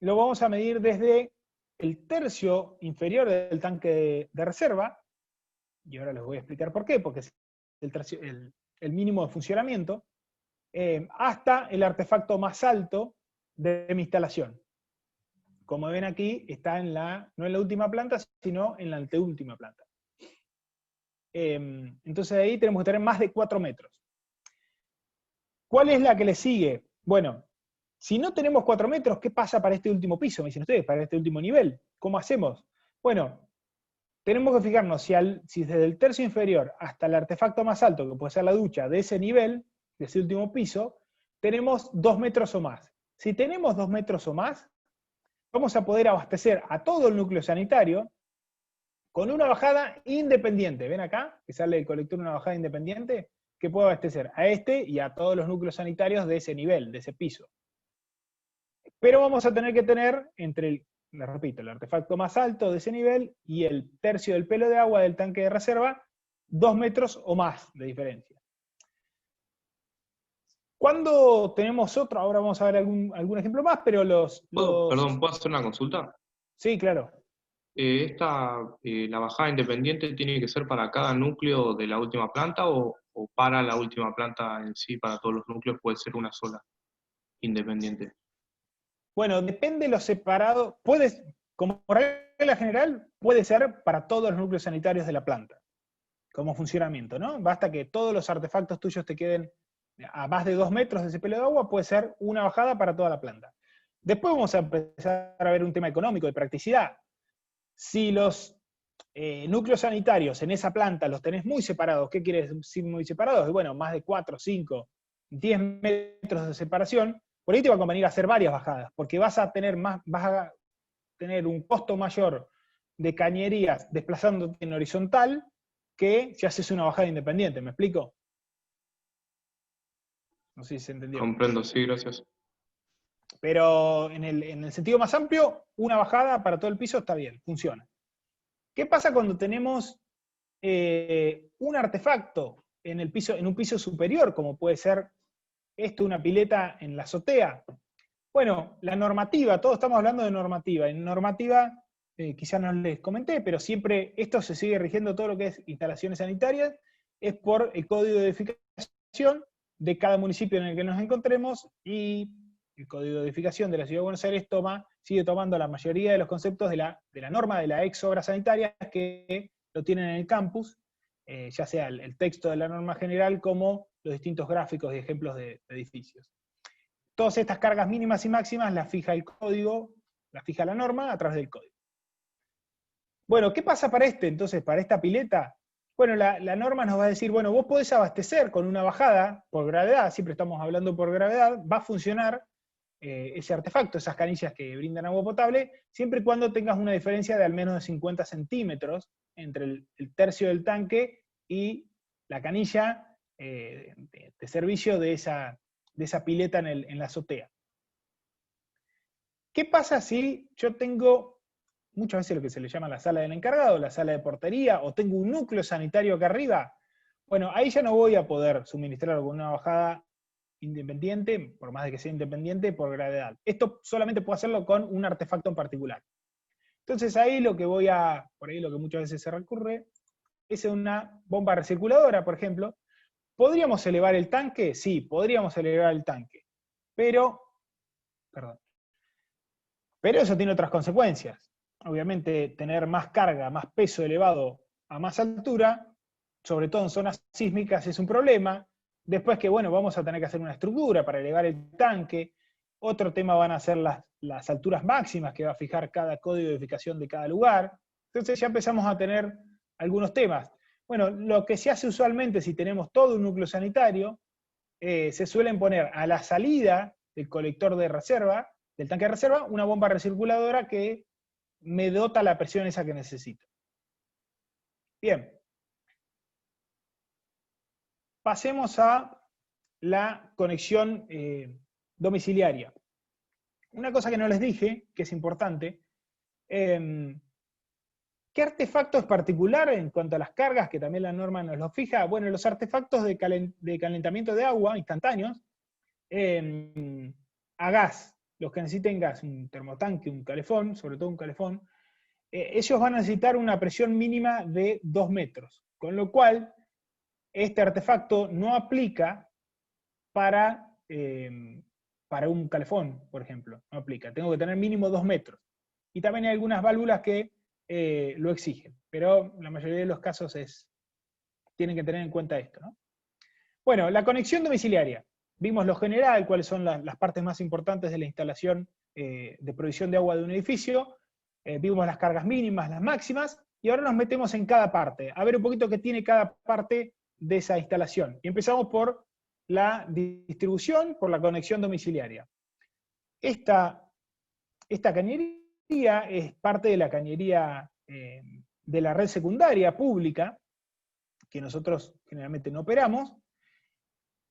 lo vamos a medir desde el tercio inferior del tanque de reserva, y ahora les voy a explicar por qué, porque es el mínimo de funcionamiento, hasta el artefacto más alto de mi instalación. Como ven aquí, está no en la última planta, sino en la anteúltima planta. Entonces ahí tenemos que tener más de 4 metros. ¿Cuál es la que le sigue? Bueno, si no tenemos 4 metros, ¿qué pasa para este último piso? Me dicen ustedes, para este último nivel. ¿Cómo hacemos? Bueno, tenemos que fijarnos si desde el tercio inferior hasta el artefacto más alto, que puede ser la ducha, de ese nivel, de ese último piso, tenemos 2 metros o más. Si tenemos 2 metros o más, vamos a poder abastecer a todo el núcleo sanitario con una bajada independiente. ¿Ven acá? Que sale el colector una bajada independiente que puede abastecer a este y a todos los núcleos sanitarios de ese nivel, de ese piso. Pero vamos a tener que tener entre les repito, el artefacto más alto de ese nivel y el tercio del pelo de agua del tanque de reserva, 2 metros o más de diferencia. Cuando tenemos otro, ahora vamos a ver algún ejemplo más, pero Perdón, ¿puedo hacer una consulta? Sí, claro. ¿La bajada independiente tiene que ser para cada núcleo de la última planta o para la última planta en sí, para todos los núcleos puede ser una sola independiente? Bueno, depende de los separados. Como regla general, puede ser para todos los núcleos sanitarios de la planta, como funcionamiento, ¿no? Basta que todos los artefactos tuyos te queden a más de 2 metros de ese pelo de agua, puede ser una bajada para toda la planta. Después vamos a empezar a ver un tema económico, de practicidad. Si los núcleos sanitarios en esa planta los tenés muy separados, ¿qué quiere decir muy separados? Bueno, más de 4, 5, 10 metros de separación, por ahí te va a convenir hacer varias bajadas, porque vas a tener un costo mayor de cañerías desplazándote en horizontal que si haces una bajada independiente, ¿me explico? No sé si se entendió. Comprendo, sí, gracias. Pero en el sentido más amplio, una bajada para todo el piso está bien, funciona. ¿Qué pasa cuando tenemos un artefacto en un piso superior, como puede ser una pileta en la azotea? Bueno, la normativa, todos estamos hablando de normativa. En normativa, quizás no les comenté, pero siempre esto se sigue rigiendo todo lo que es instalaciones sanitarias, es por el código de edificación de cada municipio en el que nos encontremos, y el código de edificación de la Ciudad de Buenos Aires sigue tomando la mayoría de los conceptos de la norma de la ex obras sanitarias que lo tienen en el campus, ya sea el texto de la norma general como los distintos gráficos y ejemplos de edificios. Todas estas cargas mínimas y máximas las fija el código, las fija la norma a través del código. Bueno, ¿qué pasa para entonces, para esta pileta? Bueno, la norma nos va a decir, bueno, vos podés abastecer con una bajada por gravedad, siempre estamos hablando por gravedad, va a funcionar ese artefacto, esas canillas que brindan agua potable, siempre y cuando tengas una diferencia de al menos de 50 centímetros entre el tercio del tanque y la canilla de servicio de esa pileta en la azotea. ¿Qué pasa si yo tengo muchas veces lo que se le llama la sala del encargado, la sala de portería, o tengo un núcleo sanitario acá arriba? Bueno, ahí ya no voy a poder suministrar con una bajada independiente, por más de que sea independiente, por gravedad. Esto solamente puedo hacerlo con un artefacto en particular. Entonces ahí lo que lo que muchas veces se recurre, es una bomba recirculadora, por ejemplo. ¿Podríamos elevar el tanque? Sí, podríamos elevar el tanque. Pero eso tiene otras consecuencias. Obviamente, tener más carga, más peso elevado a más altura, sobre todo en zonas sísmicas, es un problema. Después que, bueno, vamos a tener que hacer una estructura para elevar el tanque. Otro tema van a ser las alturas máximas que va a fijar cada código de edificación de cada lugar. Entonces ya empezamos a tener algunos temas. Bueno, lo que se hace usualmente si tenemos todo un núcleo sanitario, se suelen poner a la salida del colector de reserva, del tanque de reserva, una bomba recirculadora que me dota la presión esa que necesito. Bien. Pasemos a la conexión domiciliaria. Una cosa que no les dije, que es importante, ¿qué artefacto es particular en cuanto a las cargas, que también la norma nos lo fija? Bueno, los artefactos de calentamiento de agua instantáneos, a gas, los que necesiten gas, un termotanque, un calefón, sobre todo un calefón, ellos van a necesitar una presión mínima de 2 metros, con lo cual este artefacto no aplica para un calefón, por ejemplo, no aplica, tengo que tener mínimo 2 metros. Y también hay algunas válvulas que lo exigen, pero la mayoría de los casos tienen que tener en cuenta esto, ¿no? Bueno, la conexión domiciliaria. Vimos lo general, cuáles son las partes más importantes de la instalación de provisión de agua de un edificio, vimos las cargas mínimas, las máximas, y ahora nos metemos en cada parte, a ver un poquito qué tiene cada parte de esa instalación. Y empezamos por la distribución, por la conexión domiciliaria. Esta cañería es parte de la cañería de la red secundaria pública, que nosotros generalmente no operamos,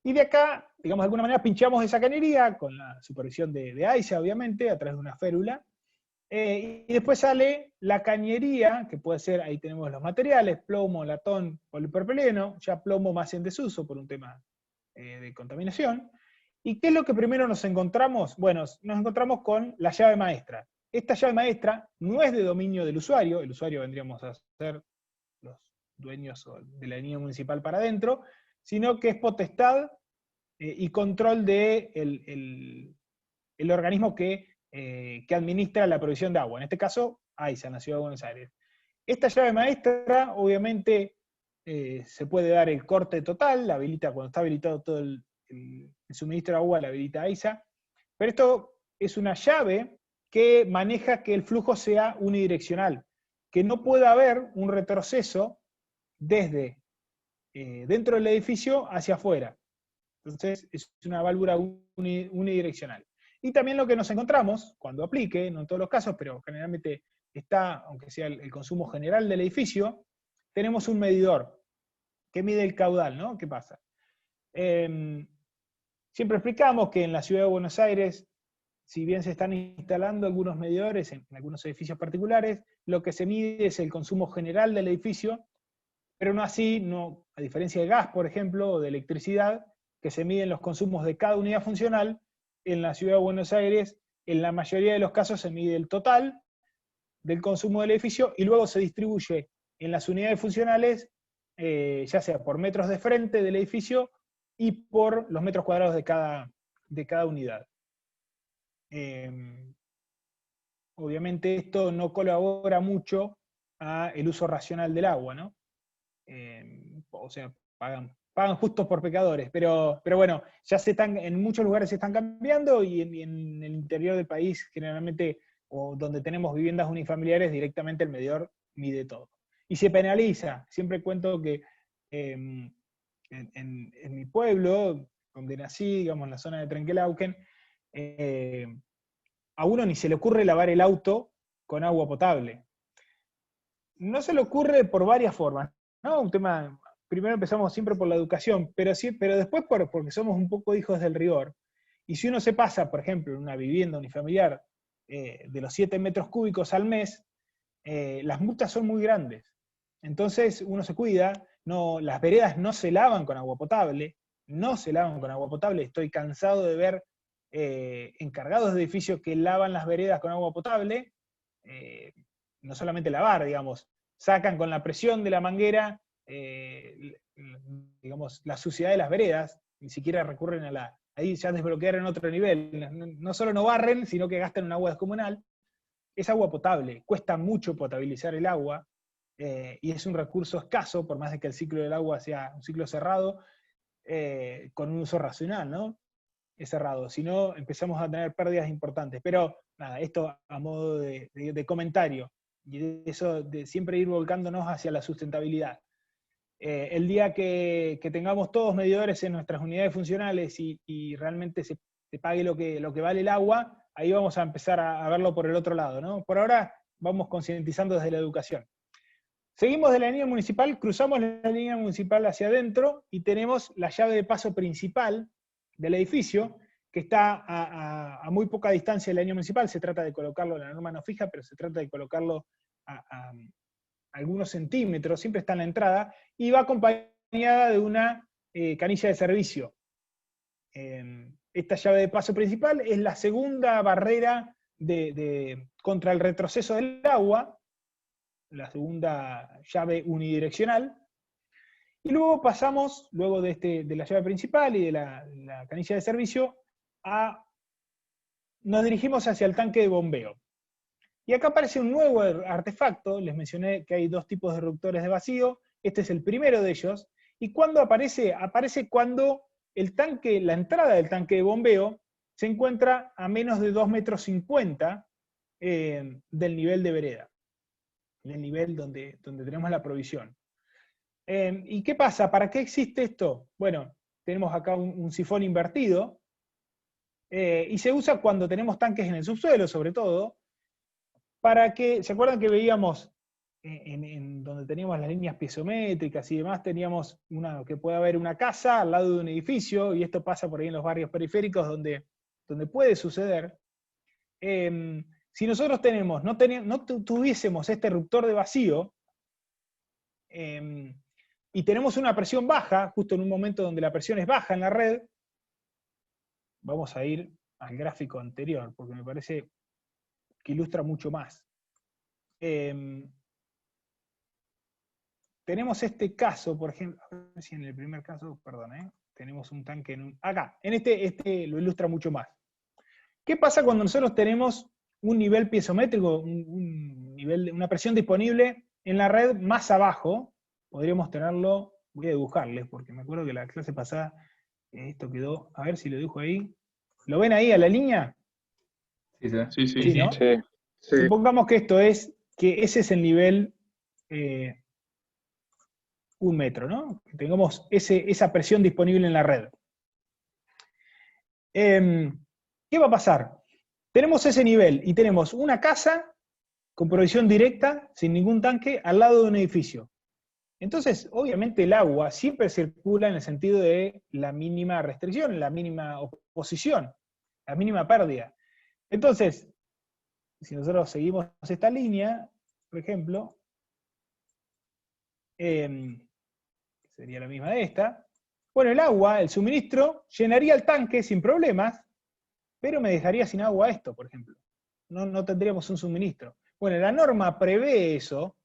y de acá, digamos, de alguna manera pinchamos esa cañería, con la supervisión de AISA, obviamente, a través de una férula, y después sale la cañería, que puede ser, ahí tenemos los materiales, plomo, latón, polipropileneno, ya plomo más en desuso por un tema de contaminación. ¿Y qué es lo que primero nos encontramos? Bueno, nos encontramos con la llave maestra. Esta llave maestra no es de dominio del usuario, el usuario vendríamos a ser los dueños de la línea municipal para adentro, sino que es potestad y control del el organismo que administra la provisión de agua, en este caso, AISA, en la Ciudad de Buenos Aires. Esta llave maestra, obviamente, se puede dar el corte total, la habilita, cuando está habilitado todo el suministro de agua, la habilita AISA, pero esto es una llave que maneja que el flujo sea unidireccional, que no pueda haber un retroceso desde dentro del edificio hacia afuera. Entonces, es una válvula unidireccional. Y también lo que nos encontramos, cuando aplique, no en todos los casos, pero generalmente está, aunque sea el consumo general del edificio, tenemos un medidor que mide el caudal, ¿no? ¿Qué pasa? Siempre explicamos que en la Ciudad de Buenos Aires, si bien se están instalando algunos medidores en algunos edificios particulares, lo que se mide es el consumo general del edificio, pero no así, a diferencia de gas, por ejemplo, o de electricidad, que se miden los consumos de cada unidad funcional. En la Ciudad de Buenos Aires, en la mayoría de los casos se mide el total del consumo del edificio y luego se distribuye en las unidades funcionales, ya sea por metros de frente del edificio y por los metros cuadrados de cada unidad. Obviamente esto no colabora mucho al uso racional del agua, ¿no? O sea, pagan justos por pecadores, pero bueno, en muchos lugares se están cambiando y en el interior del país generalmente, o donde tenemos viviendas unifamiliares, directamente el medidor mide todo. Y se penaliza, siempre cuento que en mi pueblo, donde nací, digamos en la zona de Trenquelauquen, a uno ni se le ocurre lavar el auto con agua potable. No se le ocurre por varias formas, ¿no? Un tema... Primero empezamos siempre por la educación, pero después porque somos un poco hijos del rigor. Y si uno se pasa, por ejemplo, en una vivienda unifamiliar de los 7 metros cúbicos al mes, las multas son muy grandes. Entonces uno se cuida, las veredas no se lavan con agua potable, Estoy cansado de ver encargados de edificios que lavan las veredas con agua potable, no solamente lavar, digamos, sacan con la presión de la manguera digamos, la suciedad de las veredas, ni siquiera recurren ahí ya desbloquear en otro nivel, no solo no barren, sino que gastan un agua descomunal. Es agua potable, cuesta mucho potabilizar el agua, y es un recurso escaso, por más de que el ciclo del agua sea un ciclo cerrado, con un uso racional, ¿no? Es cerrado, si no empezamos a tener pérdidas importantes. Pero nada, esto a modo de comentario, y de eso de siempre ir volcándonos hacia la sustentabilidad. El día que tengamos todos medidores en nuestras unidades funcionales y realmente se pague lo que vale el agua, ahí vamos a empezar a verlo por el otro lado, ¿no? Por ahora vamos concientizando desde la educación. Seguimos de la línea municipal, cruzamos la línea municipal hacia adentro y tenemos la llave de paso principal del edificio, que está a muy poca distancia de la línea municipal. Se trata de colocarlo, la norma no fija, pero se trata de colocarlo a algunos centímetros, siempre está en la entrada, y va acompañada de una canilla de servicio. Esta llave de paso principal es la segunda barrera contra el retroceso del agua, la segunda llave unidireccional, y luego pasamos, luego de la llave principal y de la canilla de servicio, nos dirigimos hacia el tanque de bombeo. Y acá aparece un nuevo artefacto. Les mencioné que hay dos tipos de reductores de vacío, este es el primero de ellos, y ¿cuándo aparece? Aparece cuando la entrada del tanque de bombeo se encuentra a menos de 2,50 m del nivel de vereda, del nivel donde tenemos la provisión. ¿Y qué pasa? ¿Para qué existe esto? Bueno, tenemos acá un sifón invertido, y se usa cuando tenemos tanques en el subsuelo, sobre todo, para que, ¿se acuerdan que veíamos en donde teníamos las líneas piezométricas y demás, teníamos que puede haber una casa al lado de un edificio, y esto pasa por ahí en los barrios periféricos donde puede suceder? Si nosotros no tuviésemos este reductor de vacío, y tenemos una presión baja, justo en un momento donde la presión es baja en la red, vamos a ir al gráfico anterior, porque me parece que ilustra mucho más. Tenemos este caso, por ejemplo, a ver si en el primer caso, perdón, tenemos un tanque acá, en este lo ilustra mucho más. ¿Qué pasa cuando nosotros tenemos un nivel piezométrico, una presión disponible en la red más abajo? Podríamos tenerlo, voy a dibujarles, porque me acuerdo que la clase pasada esto quedó, a ver si lo dibujo ahí. ¿Lo ven ahí a la línea? Sí, Sí, ¿no? Sí. Supongamos que ese es el nivel 1 metro, ¿no? Que tengamos esa presión disponible en la red. ¿Qué va a pasar? Tenemos ese nivel y tenemos una casa con provisión directa, sin ningún tanque, al lado de un edificio. Entonces, obviamente el agua siempre circula en el sentido de la mínima restricción, la mínima oposición, la mínima pérdida. Entonces, si nosotros seguimos esta línea, por ejemplo, sería la misma de esta, bueno, el agua, el suministro, llenaría el tanque sin problemas, pero me dejaría sin agua esto, por ejemplo. No tendríamos un suministro. Bueno, la norma prevé eso,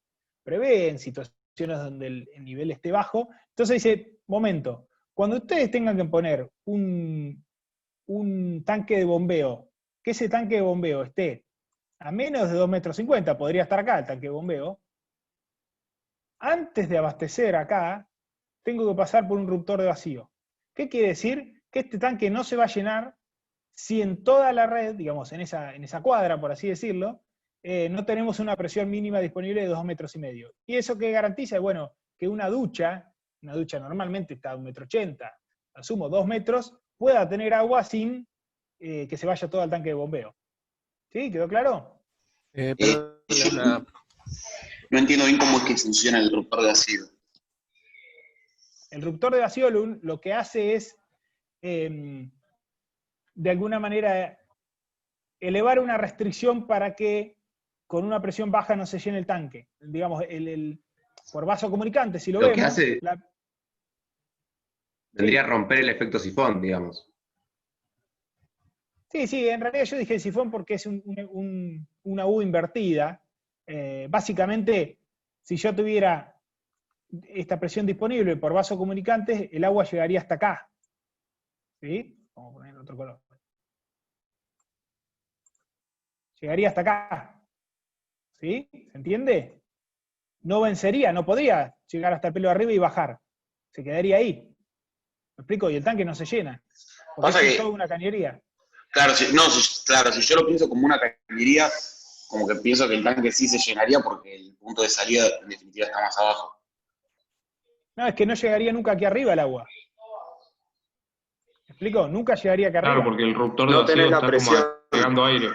prevé en situaciones donde el nivel esté bajo. Entonces dice, momento, cuando ustedes tengan que poner un tanque de bombeo, que ese tanque de bombeo esté a menos de 2,50 m, podría estar acá el tanque de bombeo, antes de abastecer acá, tengo que pasar por un reductor de vacío. ¿Qué quiere decir? Que este tanque no se va a llenar si en toda la red, digamos, en esa cuadra, por así decirlo, no tenemos una presión mínima disponible de 2,5 m. ¿Y eso qué garantiza? Bueno, que una ducha normalmente está a 1,80 m, asumo 2 metros, pueda tener agua sin que se vaya todo al tanque de bombeo. ¿Sí? ¿Quedó claro? No entiendo bien cómo es que funciona el reductor de vacío. El reductor de vacío lo que hace es, de alguna manera, elevar una restricción para que con una presión baja no se llene el tanque. Digamos, por vaso comunicante, si lo vemos... que hace... Vendría a romper el efecto sifón, digamos. Sí, en realidad yo dije el sifón porque es una U invertida. Básicamente, si yo tuviera esta presión disponible por vaso comunicante, el agua llegaría hasta acá. ¿Sí? Vamos a poner otro color. Llegaría hasta acá. ¿Sí? ¿Se entiende? No vencería, no podría llegar hasta el pelo de arriba y bajar. Se quedaría ahí. ¿Me explico? Y el tanque no se llena. Porque es toda una cañería. Claro, si yo lo pienso como una cañería, como que pienso que el tanque sí se llenaría porque el punto de salida en definitiva está más abajo. No, es que no llegaría nunca aquí arriba el agua. ¿Me explico? Nunca llegaría aquí arriba. Claro, porque el ruptor de No vacío tenés la está presión. como agregando aire.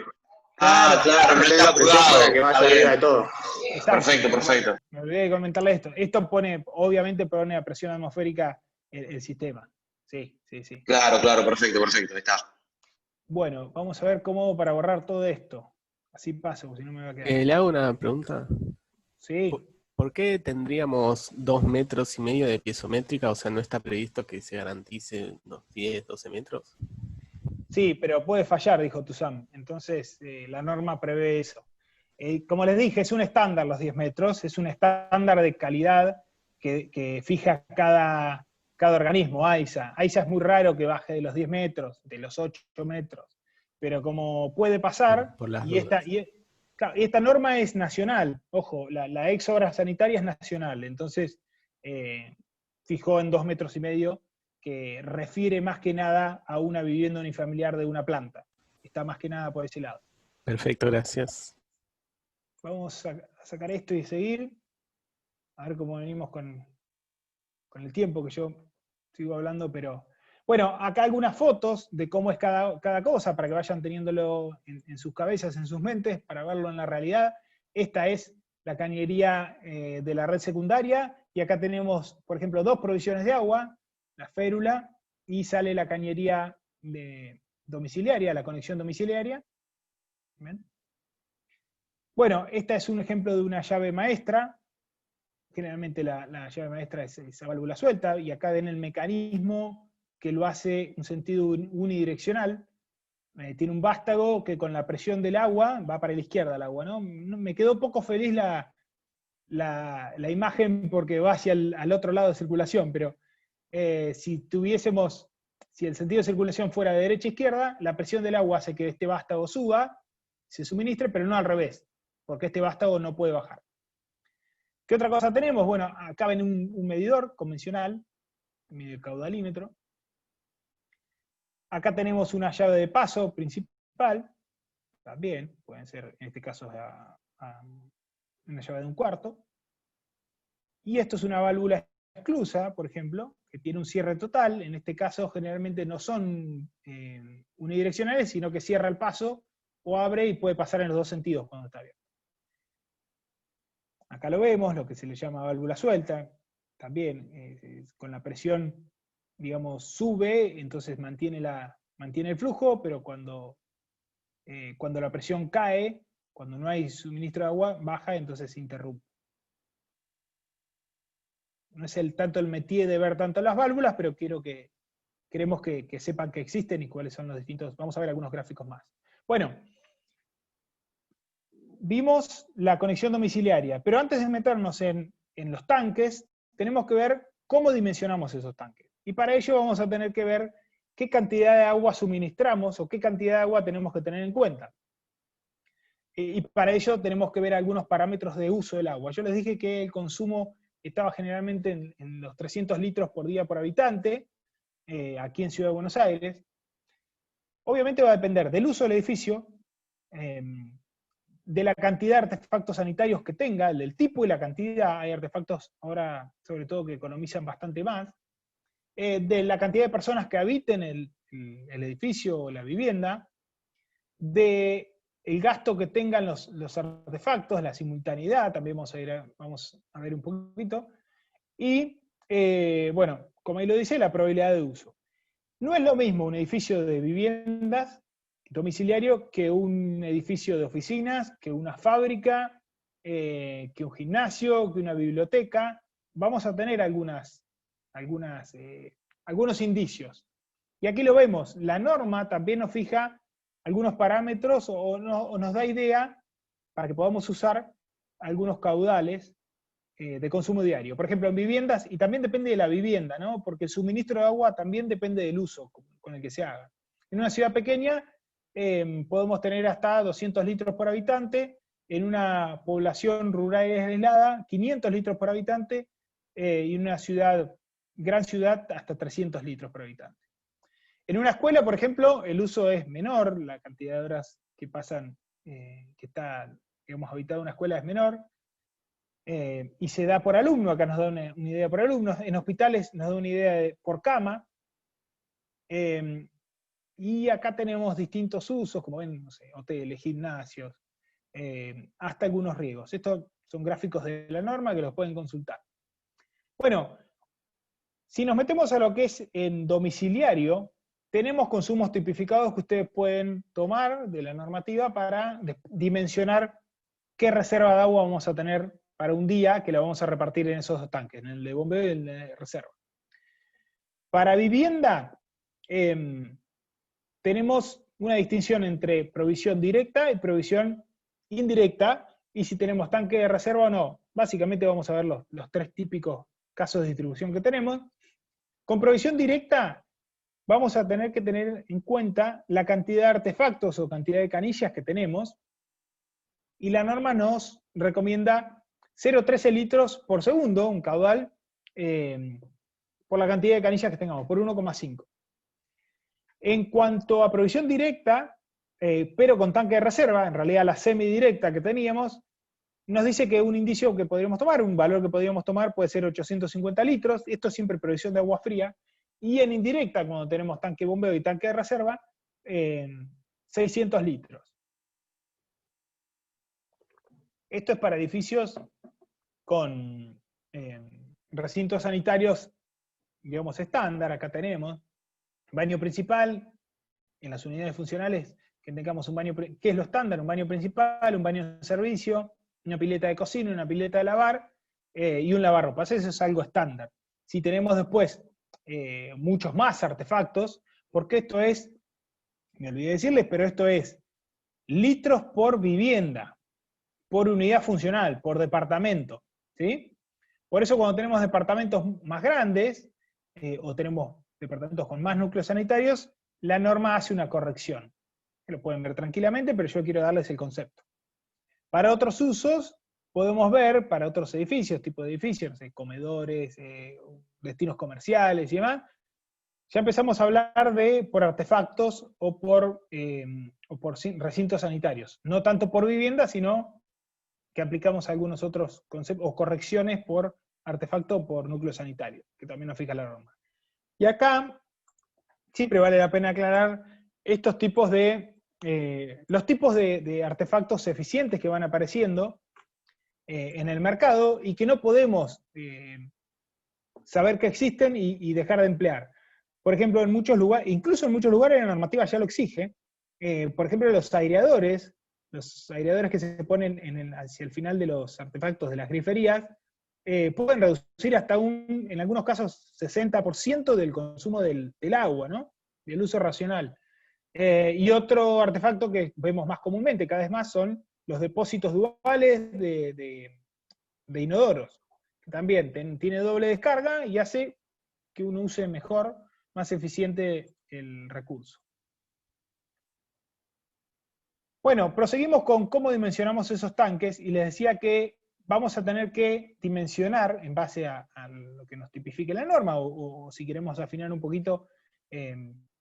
Ah, claro, no tenés la está presión apurado. para que vaya Está arriba bien. de todo. Exacto. Perfecto, perfecto. Me olvidé de comentarle esto. Esto obviamente pone a presión atmosférica el sistema. Sí, sí, sí. Claro, claro, perfecto, perfecto. Ahí está. Bueno, vamos a ver cómo hago para borrar todo esto. Así paso, si no me va a quedar. Le hago una pregunta. Sí. ¿Por qué tendríamos 2,5 metros de piezométrica? O sea, ¿no está previsto que se garantice unos 10, 12 metros? Sí, pero puede fallar, dijo Tuzán. Entonces, la norma prevé eso. Como les dije, es un estándar los 10 metros, es un estándar de calidad que fija cada organismo, AISA. AISA es muy raro que baje de los 10 metros, de los 8 metros, pero como puede pasar, Por las y dudas. claro, esta norma es nacional, ojo, la ex obra sanitaria es nacional, entonces fijó en 2,5 metros, que refiere más que nada a una vivienda unifamiliar de una planta. Está más que nada por ese lado. Perfecto, gracias. Vamos a sacar esto y seguir. A ver cómo venimos con el tiempo, que yo sigo hablando, pero... Bueno, acá algunas fotos de cómo es cada cosa, para que vayan teniéndolo en sus cabezas, en sus mentes, para verlo en la realidad. Esta es la cañería de la red secundaria, y acá tenemos, por ejemplo, 2 provisiones de agua, la férula, y sale la cañería domiciliaria, la conexión domiciliaria. ¿Ven? Bueno, esta es un ejemplo de una llave maestra. Generalmente la llave maestra es esa válvula suelta, y acá ven el mecanismo que lo hace en sentido unidireccional. Tiene un vástago que con la presión del agua va para la izquierda el agua, ¿no? Me quedó poco feliz la imagen porque va hacia al otro lado de circulación, pero si el sentido de circulación fuera de derecha a izquierda, la presión del agua hace que este vástago suba, se suministre, pero no al revés, porque este vástago no puede bajar. ¿Qué otra cosa tenemos? Bueno, acá ven un medidor convencional, medio caudalímetro. Acá tenemos una llave de paso principal, también, pueden ser, en este caso, una llave de 1/4. Y esto es una válvula exclusa, por ejemplo, que tiene un cierre total. En este caso, generalmente no son unidireccionales, sino que cierra el paso o abre y puede pasar en los 2 sentidos cuando está abierto. Acá lo vemos, lo que se le llama válvula suelta. También, con la presión, digamos, sube, entonces mantiene el flujo, pero cuando la presión cae, cuando no hay suministro de agua, baja, entonces se interrumpe. No es tanto el métier de ver tanto las válvulas, pero queremos que sepan que existen y cuáles son los distintos. Vamos a ver algunos gráficos más. Bueno, vimos la conexión domiciliaria, pero antes de meternos en los tanques, tenemos que ver cómo dimensionamos esos tanques. Y para ello vamos a tener que ver qué cantidad de agua suministramos o qué cantidad de agua tenemos que tener en cuenta. Y para ello tenemos que ver algunos parámetros de uso del agua. Yo les dije que el consumo estaba generalmente en los 300 litros por día por habitante, aquí en Ciudad de Buenos Aires. Obviamente va a depender del uso del edificio, de la cantidad de artefactos sanitarios que tenga, del tipo y la cantidad. Hay artefactos ahora, sobre todo, que economizan bastante más. De la cantidad de personas que habiten el edificio o la vivienda, de el gasto que tengan los artefactos, la simultaneidad, también vamos a ver un poquito, y, bueno, como ahí lo dice, la probabilidad de uso. No es lo mismo un edificio de viviendas domiciliario que un edificio de oficinas, que una fábrica, que un gimnasio, que una biblioteca. Vamos a tener algunos indicios. Y aquí lo vemos, la norma también nos fija algunos parámetros o nos da idea para que podamos usar algunos caudales de consumo diario. Por ejemplo, en viviendas, y también depende de la vivienda, ¿no? Porque el suministro de agua también depende del uso con el que se haga. En una ciudad pequeña podemos tener hasta 200 litros por habitante, en una población rural aislada, 500 litros por habitante, y en una gran ciudad, hasta 300 litros por habitante. En una escuela, por ejemplo, el uso es menor, la cantidad de horas que pasan, que está, digamos, habitada una escuela es menor. y se da por alumno, acá nos da una idea por alumno, en hospitales nos da una idea por cama, y acá tenemos distintos usos, como ven, no sé, hoteles, gimnasios, hasta algunos riegos. Estos son gráficos de la norma que los pueden consultar. Bueno, si nos metemos a lo que es en domiciliario, tenemos consumos tipificados que ustedes pueden tomar de la normativa para dimensionar qué reserva de agua vamos a tener para un día, que la vamos a repartir en esos dos tanques, en el de bombeo y el de reserva. Para vivienda, tenemos una distinción entre provisión directa y provisión indirecta, y si tenemos tanque de reserva o no. Básicamente vamos a ver los tres típicos casos de distribución que tenemos. Con provisión directa vamos a tener que tener en cuenta la cantidad de artefactos o cantidad de canillas que tenemos, y la norma nos recomienda 0,13 litros por segundo, un caudal, por la cantidad de canillas que tengamos, por 1,5. En cuanto a provisión directa, pero con tanque de reserva, en realidad la semidirecta que teníamos, nos dice que un indicio que podríamos tomar, un valor que podríamos tomar puede ser 850 litros, esto es siempre provisión de agua fría, y en indirecta, cuando tenemos tanque de bombeo y tanque de reserva, 600 litros. Esto es para edificios con recintos sanitarios, digamos, estándar. Acá tenemos baño principal, en las unidades funcionales, que tengamos un baño, ¿qué es lo estándar? Un baño principal, un baño de servicio, una pileta de cocina, una pileta de lavar, y un lavarropas. Eso es algo estándar. Si tenemos después muchos más artefactos, porque esto es, me olvidé decirles, pero esto es litros por vivienda, por unidad funcional, por departamento, ¿sí? Por eso cuando tenemos departamentos más grandes, o tenemos departamentos con más núcleos sanitarios, la norma hace una corrección. Lo pueden ver tranquilamente, pero yo quiero darles el concepto. Para otros usos, podemos ver, para otros edificios, tipo de edificios, no sé, comedores, destinos comerciales y demás, ya empezamos a hablar de por artefactos o por recintos sanitarios. No tanto por vivienda, sino que aplicamos algunos otros conceptos o correcciones por artefacto o por núcleo sanitario, que también nos fija la norma. Y acá siempre vale la pena aclarar estos tipos los tipos de artefactos eficientes que van apareciendo en el mercado y que no podemos saber que existen y dejar de emplear. Por ejemplo, en muchos lugares, incluso en muchos lugares la normativa ya lo exige. Por ejemplo, los aireadores que se ponen hacia el final de los artefactos de las griferías, pueden reducir hasta en algunos casos, 60% del consumo del agua, ¿no? Del uso racional. Y otro artefacto que vemos más comúnmente, cada vez más, son los depósitos duales de inodoros. Que también tiene doble descarga y hace que uno use mejor, más eficiente el recurso. Bueno, proseguimos con cómo dimensionamos esos tanques, y les decía que vamos a tener que dimensionar en base a lo que nos tipifique la norma, o si queremos afinar un poquito,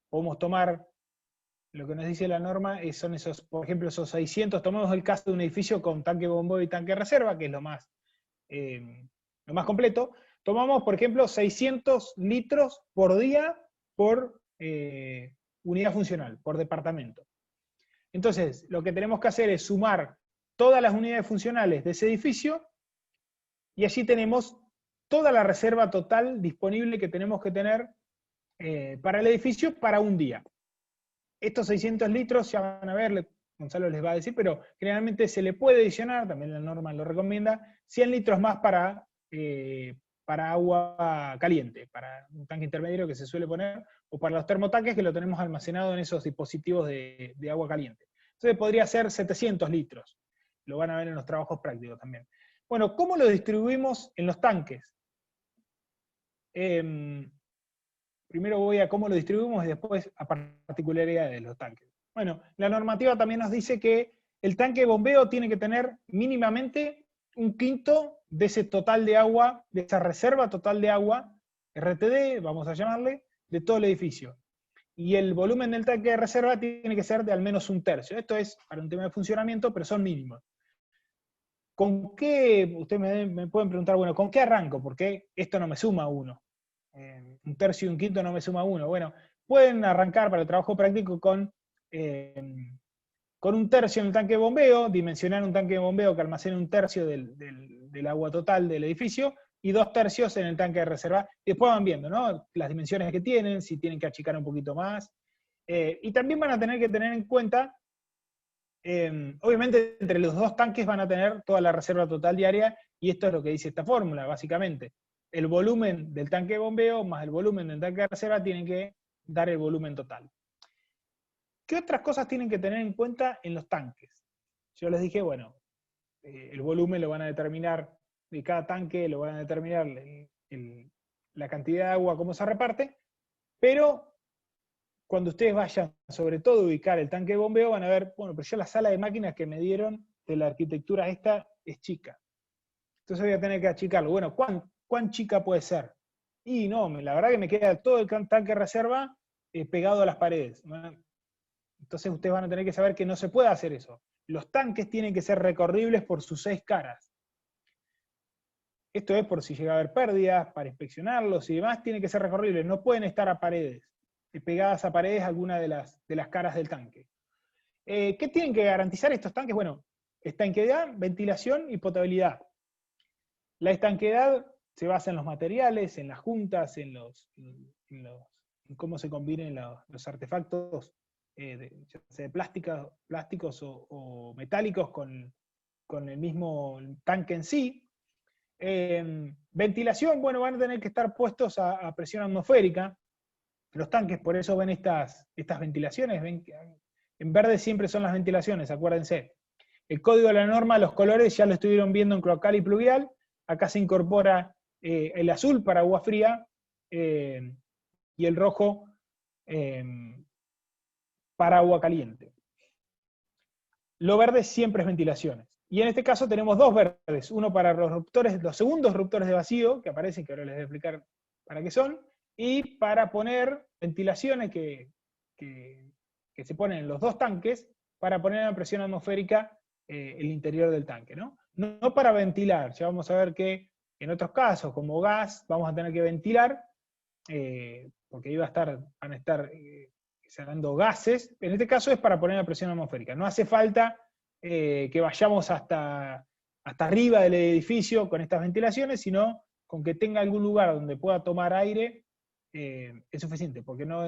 podemos tomar lo que nos dice la norma, son esos, por ejemplo, esos 600, tomemos el caso de un edificio con tanque de bombeo y tanque de reserva, que es lo más completo. Tomamos, por ejemplo, 600 litros por día por unidad funcional, por departamento. Entonces, lo que tenemos que hacer es sumar todas las unidades funcionales de ese edificio, y allí tenemos toda la reserva total disponible que tenemos que tener para el edificio para un día. Estos 600 litros, ya van a ver, Gonzalo les va a decir, pero generalmente se le puede adicionar, también la norma lo recomienda, 100 litros más para agua caliente, para un tanque intermedio que se suele poner, o para los termotanques que lo tenemos almacenado en esos dispositivos de agua caliente. Entonces podría ser 700 litros. Lo van a ver en los trabajos prácticos también. Bueno, ¿cómo lo distribuimos en los tanques? Primero voy a cómo lo distribuimos y después a particularidades de los tanques. Bueno, la normativa también nos dice que el tanque de bombeo tiene que tener mínimamente 1/5 de ese total de agua, de esa reserva total de agua, RTD, vamos a llamarle, de todo el edificio. Y el volumen del tanque de reserva tiene que ser de al menos 1/3. Esto es para un tema de funcionamiento, pero son mínimos. ¿con qué? Ustedes me pueden preguntar, bueno, ¿con qué arranco? Porque esto no me suma 1. Un tercio y un quinto no me suma 1. Bueno, pueden arrancar para el trabajo práctico con un tercio en el tanque de bombeo, dimensionar un tanque de bombeo que almacene un tercio del agua total del edificio, y 2 tercios en el tanque de reserva. Y después van viendo, ¿no?, las dimensiones que tienen, si tienen que achicar un poquito más. Y también van a tener que tener en cuenta, obviamente entre los 2 tanques van a tener toda la reserva total diaria, y esto es lo que dice esta fórmula, básicamente. El volumen del tanque de bombeo más el volumen del tanque de reserva tienen que dar el volumen total. ¿Qué otras cosas tienen que tener en cuenta en los tanques? Yo les dije, bueno, el volumen lo van a determinar de cada tanque, lo van a determinar la cantidad de agua, cómo se reparte, pero cuando ustedes vayan, sobre todo, a ubicar el tanque de bombeo, van a ver, bueno, pero ya la sala de máquinas que me dieron de la arquitectura esta es chica. Entonces voy a tener que achicarlo. Bueno, ¿cuán chica puede ser? Y no, la verdad que me queda todo el tanque de reserva pegado a las paredes. Entonces ustedes van a tener que saber que no se puede hacer eso. Los tanques tienen que ser recorribles por sus 6 caras. Esto es por si llega a haber pérdidas, para inspeccionarlos y demás, tienen que ser recorribles, no pueden estar a paredes, pegadas a paredes alguna de las caras del tanque. ¿Qué tienen que garantizar estos tanques? Bueno, estanqueidad, ventilación y potabilidad. La estanqueidad se basa en los materiales, en las juntas, en cómo se combinen los artefactos, ya sea de plásticos o metálicos con el mismo tanque en sí. Ventilación, bueno, van a tener que estar puestos a presión atmosférica. Los tanques, por eso ven estas ventilaciones, ven que en verde siempre son las ventilaciones, acuérdense. El código de la norma, los colores ya lo estuvieron viendo en cloacal y pluvial. Acá se incorpora el azul para agua fría y el rojo para agua caliente. Lo verde siempre es ventilaciones. Y en este caso tenemos 2 verdes, uno para los segundos ruptores de vacío, que aparecen, que ahora les voy a explicar para qué son, y para poner ventilaciones que se ponen en los 2 tanques, para poner a presión atmosférica el interior del tanque, ¿no? No para ventilar, ya vamos a ver que en otros casos, como gas, vamos a tener que ventilar, porque ahí van a estar sacando gases. En este caso es para poner a presión atmosférica. No hace falta que vayamos hasta arriba del edificio con estas ventilaciones, sino con que tenga algún lugar donde pueda tomar aire, es suficiente, porque no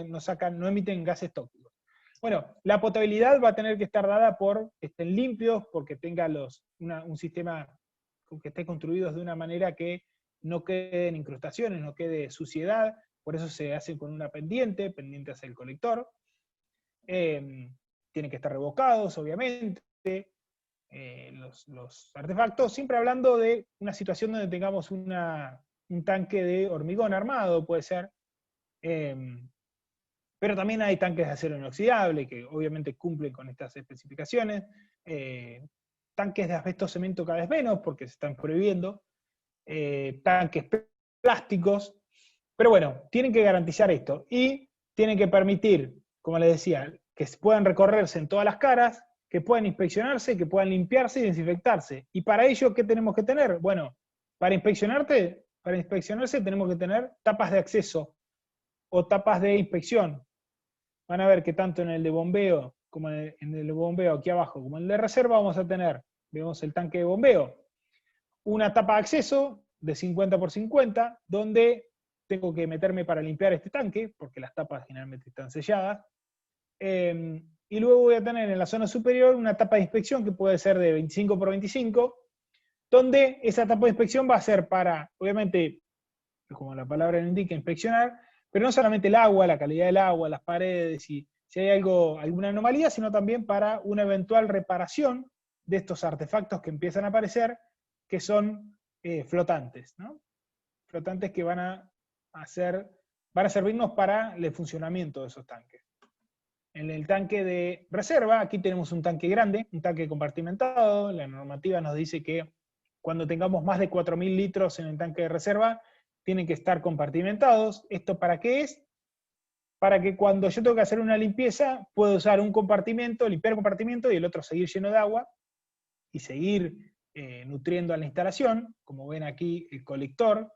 emiten gases tóxicos. Bueno, la potabilidad va a tener que estar dada por que estén limpios, porque tenga un sistema que esté construido de una manera que no queden incrustaciones, no quede suciedad, por eso se hace con una pendiente hacia el colector. Tienen que estar revocados, obviamente, los artefactos, siempre hablando de una situación donde tengamos un tanque de hormigón armado, puede ser, pero también hay tanques de acero inoxidable, que obviamente cumplen con estas especificaciones, tanques de asbesto cemento cada vez menos, porque se están prohibiendo, tanques plásticos, pero bueno, tienen que garantizar esto, y tienen que permitir, como les decía, que puedan recorrerse en todas las caras, que puedan inspeccionarse, que puedan limpiarse y desinfectarse. Y para ello, ¿qué tenemos que tener? Bueno, para inspeccionarse tenemos que tener tapas de acceso o tapas de inspección. Van a ver que tanto en el de bombeo, como en el de bombeo aquí abajo, como en el de reserva, vamos a tener, vemos el tanque de bombeo, una tapa de acceso de 50 por 50, donde tengo que meterme para limpiar este tanque, porque las tapas generalmente están selladas. Y luego voy a tener en la zona superior una tapa de inspección que puede ser de 25 por 25, donde esa tapa de inspección va a ser para, obviamente, como la palabra lo indica, inspeccionar, pero no solamente el agua, la calidad del agua, las paredes, y si hay alguna anomalía, sino también para una eventual reparación de estos artefactos que empiezan a aparecer, que son flotantes, ¿no? Flotantes que van a servirnos para el funcionamiento de esos tanques. En el tanque de reserva, aquí tenemos un tanque grande, un tanque compartimentado. La normativa nos dice que cuando tengamos más de 4.000 litros en el tanque de reserva, tienen que estar compartimentados. ¿Esto para qué es? Para que cuando yo tengo que hacer una limpieza, puedo usar un compartimento, limpiar el compartimento y el otro seguir lleno de agua, y seguir nutriendo a la instalación. Como ven aquí, el colector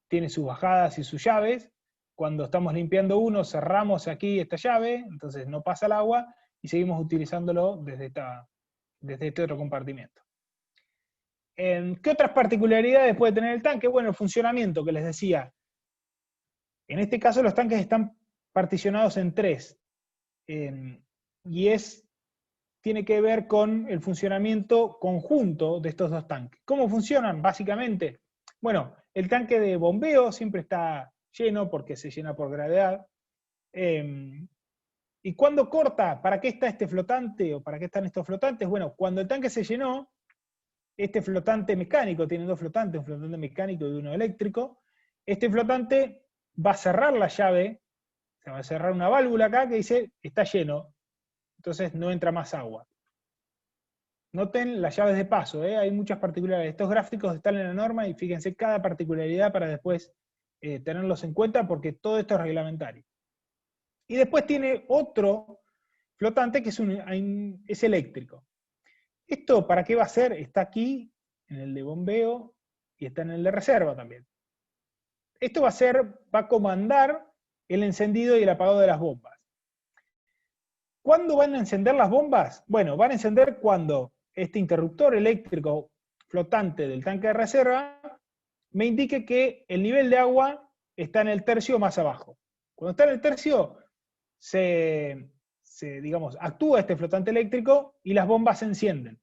tiene sus bajadas y sus llaves. Cuando estamos limpiando uno, cerramos aquí esta llave, entonces no pasa el agua, y seguimos utilizándolo desde este otro compartimento. ¿Qué otras particularidades puede tener el tanque? Bueno, el funcionamiento que les decía. En este caso los tanques están particionados en 3, y tiene que ver con el funcionamiento conjunto de estos 2 tanques. ¿Cómo funcionan? Básicamente, bueno, el tanque de bombeo siempre está lleno porque se llena por gravedad. ¿Y cuándo corta? ¿Para qué está este flotante o para qué están estos flotantes? Bueno, cuando el tanque se llenó, este flotante mecánico, tiene 2 flotantes, un flotante mecánico y uno eléctrico, este flotante va a cerrar la llave, se va a cerrar una válvula acá que dice está lleno, entonces no entra más agua. Noten las llaves de paso, hay muchas particularidades. Estos gráficos están en la norma y fíjense cada particularidad para después tenerlos en cuenta porque todo esto es reglamentario. Y después tiene otro flotante que es eléctrico. ¿Esto para qué va a ser? Está aquí, en el de bombeo, y está en el de reserva también. Esto va a comandar el encendido y el apagado de las bombas. ¿Cuándo van a encender las bombas? Bueno, van a encender cuando este interruptor eléctrico flotante del tanque de reserva me indique que el nivel de agua está en el tercio más abajo. Cuando está en el tercio, digamos, actúa este flotante eléctrico y las bombas se encienden.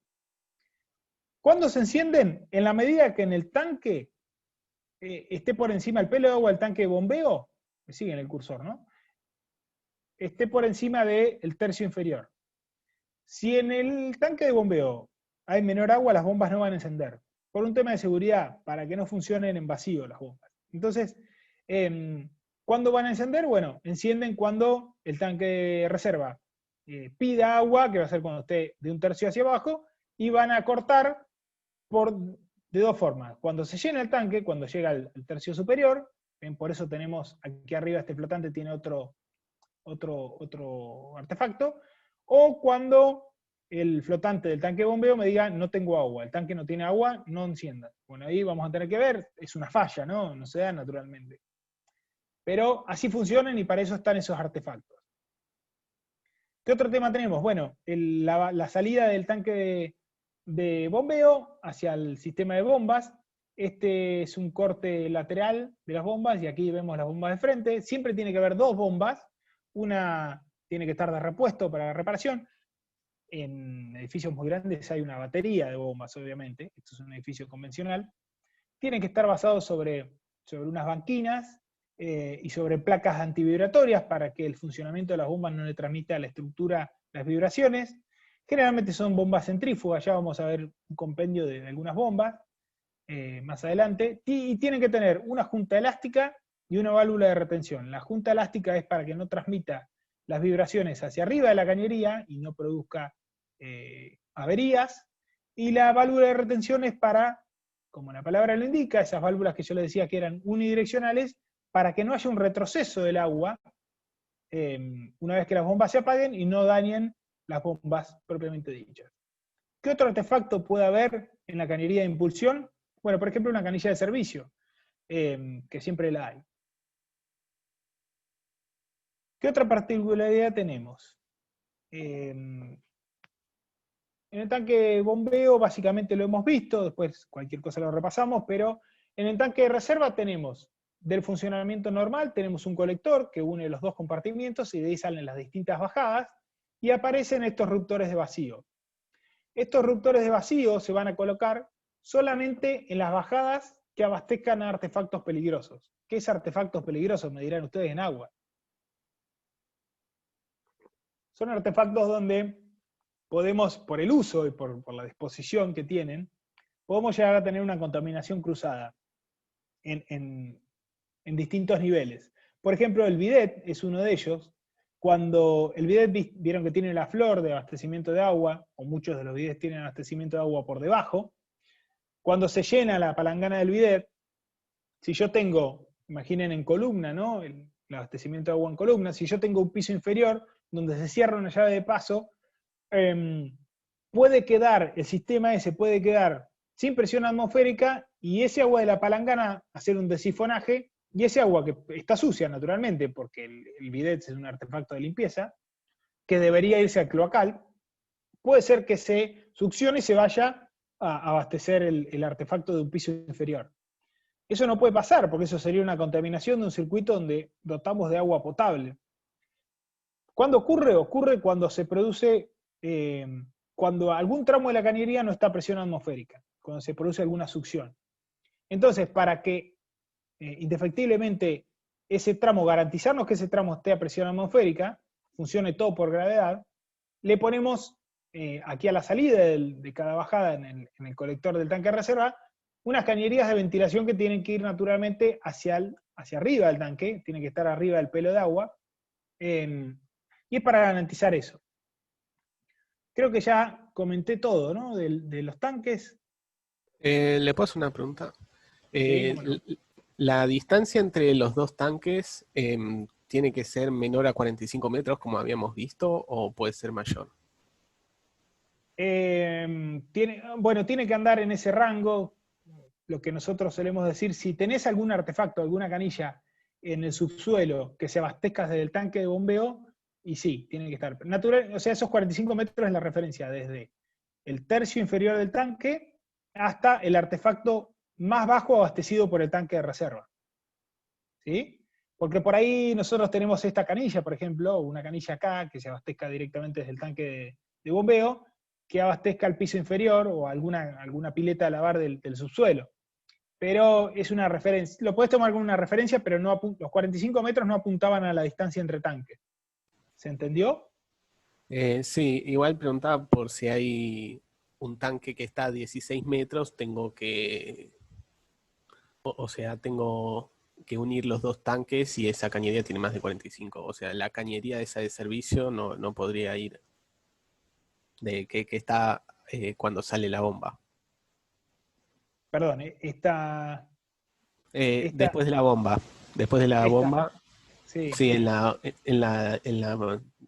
¿Cuándo se encienden? En la medida que en el tanque esté por encima el pelo de agua del tanque de bombeo, me siguen el cursor, ¿no? Esté por encima del tercio inferior. Si en el tanque de bombeo hay menor agua, las bombas no van a encender. Por un tema de seguridad, para que no funcionen en vacío las bombas. Entonces, ¿cuándo van a encender? Bueno, encienden cuando el tanque de reserva pida agua, que va a ser cuando esté de un tercio hacia abajo, y van a cortar de 2 formas. Cuando se llena el tanque, cuando llega al tercio superior, por eso tenemos aquí arriba este flotante, tiene otro artefacto, o cuando el flotante del tanque de bombeo me diga no tengo agua, el tanque no tiene agua, no encienda. Bueno, ahí vamos a tener que ver, es una falla, ¿no? No se da naturalmente. Pero así funcionan y para eso están esos artefactos. ¿Qué otro tema tenemos? Bueno, la salida del tanque de bombeo hacia el sistema de bombas. Este es un corte lateral de las bombas y aquí vemos las bombas de frente. Siempre tiene que haber 2 bombas. Una tiene que estar de repuesto para la reparación. En edificios muy grandes hay una batería de bombas, obviamente. Esto es un edificio convencional. Tienen que estar basados sobre unas banquinas y sobre placas antivibratorias para que el funcionamiento de las bombas no le transmita a la estructura las vibraciones. Generalmente son bombas centrífugas, ya vamos a ver un compendio de algunas bombas más adelante. Y tienen que tener una junta elástica y una válvula de retención. La junta elástica es para que no transmita las vibraciones hacia arriba de la cañería y no produzca averías. Y la válvula de retención es para, como la palabra lo indica, esas válvulas que yo les decía que eran unidireccionales, para que no haya un retroceso del agua una vez que las bombas se apaguen y no dañen las bombas propiamente dichas. ¿Qué otro artefacto puede haber en la cañería de impulsión? Bueno, por ejemplo, una canilla de servicio, que siempre la hay. ¿Qué otra particularidad tenemos? En el tanque de bombeo básicamente lo hemos visto, después cualquier cosa lo repasamos, pero en el tanque de reserva tenemos del funcionamiento normal, tenemos un colector que une los 2 compartimientos y de ahí salen las distintas bajadas y aparecen estos ruptores de vacío. Estos ruptores de vacío se van a colocar solamente en las bajadas que abastezcan a artefactos peligrosos. ¿Qué es artefactos peligrosos? Me dirán ustedes en agua. Son artefactos donde podemos, por el uso y por la disposición que tienen, podemos llegar a tener una contaminación cruzada en distintos niveles. Por ejemplo, el bidet es uno de ellos. Cuando el bidet, vieron que tiene la flor de abastecimiento de agua, o muchos de los bidets tienen abastecimiento de agua por debajo, cuando se llena la palangana del bidet, si yo tengo, imaginen en columna, ¿no? El abastecimiento de agua en columna, si yo tengo un piso inferior donde se cierra una llave de paso, puede quedar, el sistema ese puede quedar sin presión atmosférica, y ese agua de la palangana hacer un desifonaje, y ese agua que está sucia naturalmente, porque el bidet es un artefacto de limpieza, que debería irse al cloacal, puede ser que se succione y se vaya a abastecer el artefacto de un piso inferior. Eso no puede pasar, porque eso sería una contaminación de un circuito donde dotamos de agua potable. ¿Cuándo ocurre? Ocurre cuando se produce, cuando algún tramo de la cañería no está a presión atmosférica, cuando se produce alguna succión. Entonces, para que indefectiblemente ese tramo, garantizarnos que ese tramo esté a presión atmosférica, funcione todo por gravedad, le ponemos aquí a la salida de cada bajada en el colector del tanque de reserva, unas cañerías de ventilación que tienen que ir naturalmente hacia arriba del tanque, tienen que estar arriba del pelo de agua, y es para garantizar eso. Creo que ya comenté todo, ¿no? De los tanques. ¿Le puedo hacer una pregunta? Sí, cómo no. ¿La distancia entre los dos tanques tiene que ser menor a 45 metros, como habíamos visto, o puede ser mayor? Tiene que andar en ese rango, lo que nosotros solemos decir, si tenés algún artefacto, alguna canilla en el subsuelo que se abastezca desde el tanque de bombeo, y sí, tiene que estar. Natural, o sea, esos 45 metros es la referencia desde el tercio inferior del tanque hasta el artefacto más bajo abastecido por el tanque de reserva. ¿Sí? Porque por ahí nosotros tenemos esta canilla, por ejemplo, una canilla acá, que se abastezca directamente desde el tanque de bombeo, que abastezca el piso inferior o alguna pileta de lavar del subsuelo. Pero es una referencia, lo puedes tomar como una referencia, pero no los 45 metros no apuntaban a la distancia entre tanques. ¿Se entendió? Sí, igual preguntaba por si hay un tanque que está a 16 metros, tengo que unir los dos tanques y esa cañería tiene más de 45. O sea, la cañería esa de servicio no podría ir de que está cuando sale la bomba. Perdón, después de la bomba. Después de la bomba, sí. sí, en la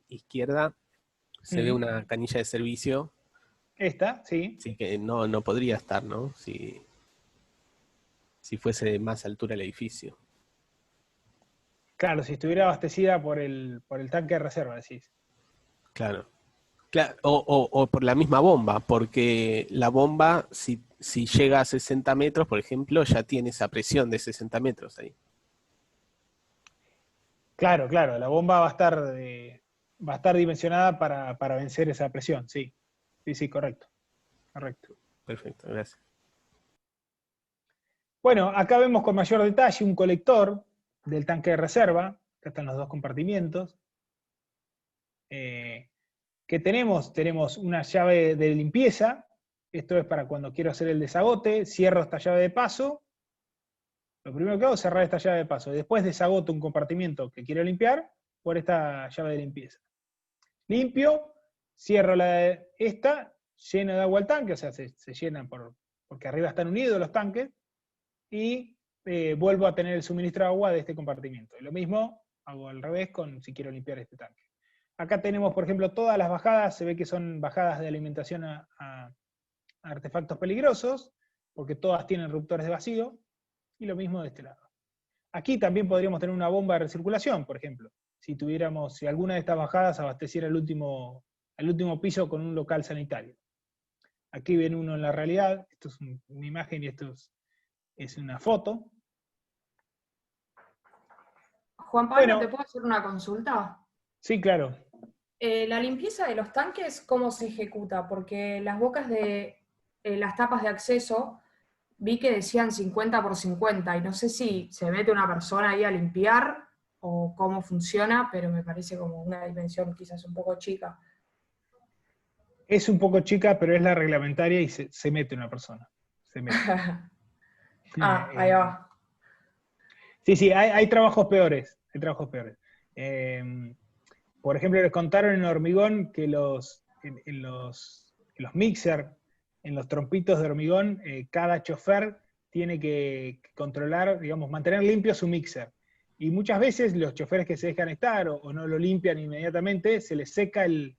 izquierda se ve una canilla de servicio. Esta, sí. Sí, que no podría estar, ¿no? Si fuese de más altura el edificio. Claro, si estuviera abastecida por el tanque de reserva, decís. Claro. O por la misma bomba, porque la bomba, si llega a 60 metros, por ejemplo, ya tiene esa presión de 60 metros ahí. Claro, la bomba va a estar dimensionada para vencer esa presión, sí. Sí, correcto. Perfecto, gracias. Bueno, acá vemos con mayor detalle un colector del tanque de reserva. Acá están los dos compartimientos. ¿Qué tenemos? Tenemos una llave de limpieza. Esto es para cuando quiero hacer el desagote. Cierro esta llave de paso. Lo primero que hago es cerrar esta llave de paso. Después desagoto un compartimento que quiero limpiar por esta llave de limpieza. Limpio, cierro esta, lleno de agua el tanque, o sea, se llenan porque arriba están unidos los tanques, y vuelvo a tener el suministro de agua de este compartimento. Y lo mismo hago al revés si quiero limpiar este tanque. Acá tenemos, por ejemplo, todas las bajadas, se ve que son bajadas de alimentación a artefactos peligrosos, porque todas tienen ruptores de vacío, y lo mismo de este lado. Aquí también podríamos tener una bomba de recirculación, por ejemplo, si alguna de estas bajadas abasteciera el último piso con un local sanitario. Aquí ven uno en la realidad, esto es una imagen y esto es una foto. Juan Pablo, Bueno. ¿te puedo hacer una consulta? Sí, claro. La limpieza de los tanques, ¿cómo se ejecuta? Porque las bocas de las tapas de acceso vi que decían 50 por 50, y no sé si se mete una persona ahí a limpiar o cómo funciona, pero me parece como una dimensión quizás un poco chica. Es un poco chica, pero es la reglamentaria y se mete una persona. Se mete. Ahí va. Sí, hay trabajos peores. Por ejemplo, les contaron en hormigón que en los mixer, en los trompitos de hormigón, cada chofer tiene que controlar, digamos, mantener limpio su mixer. Y muchas veces los choferes que se dejan estar o no lo limpian inmediatamente, se les seca el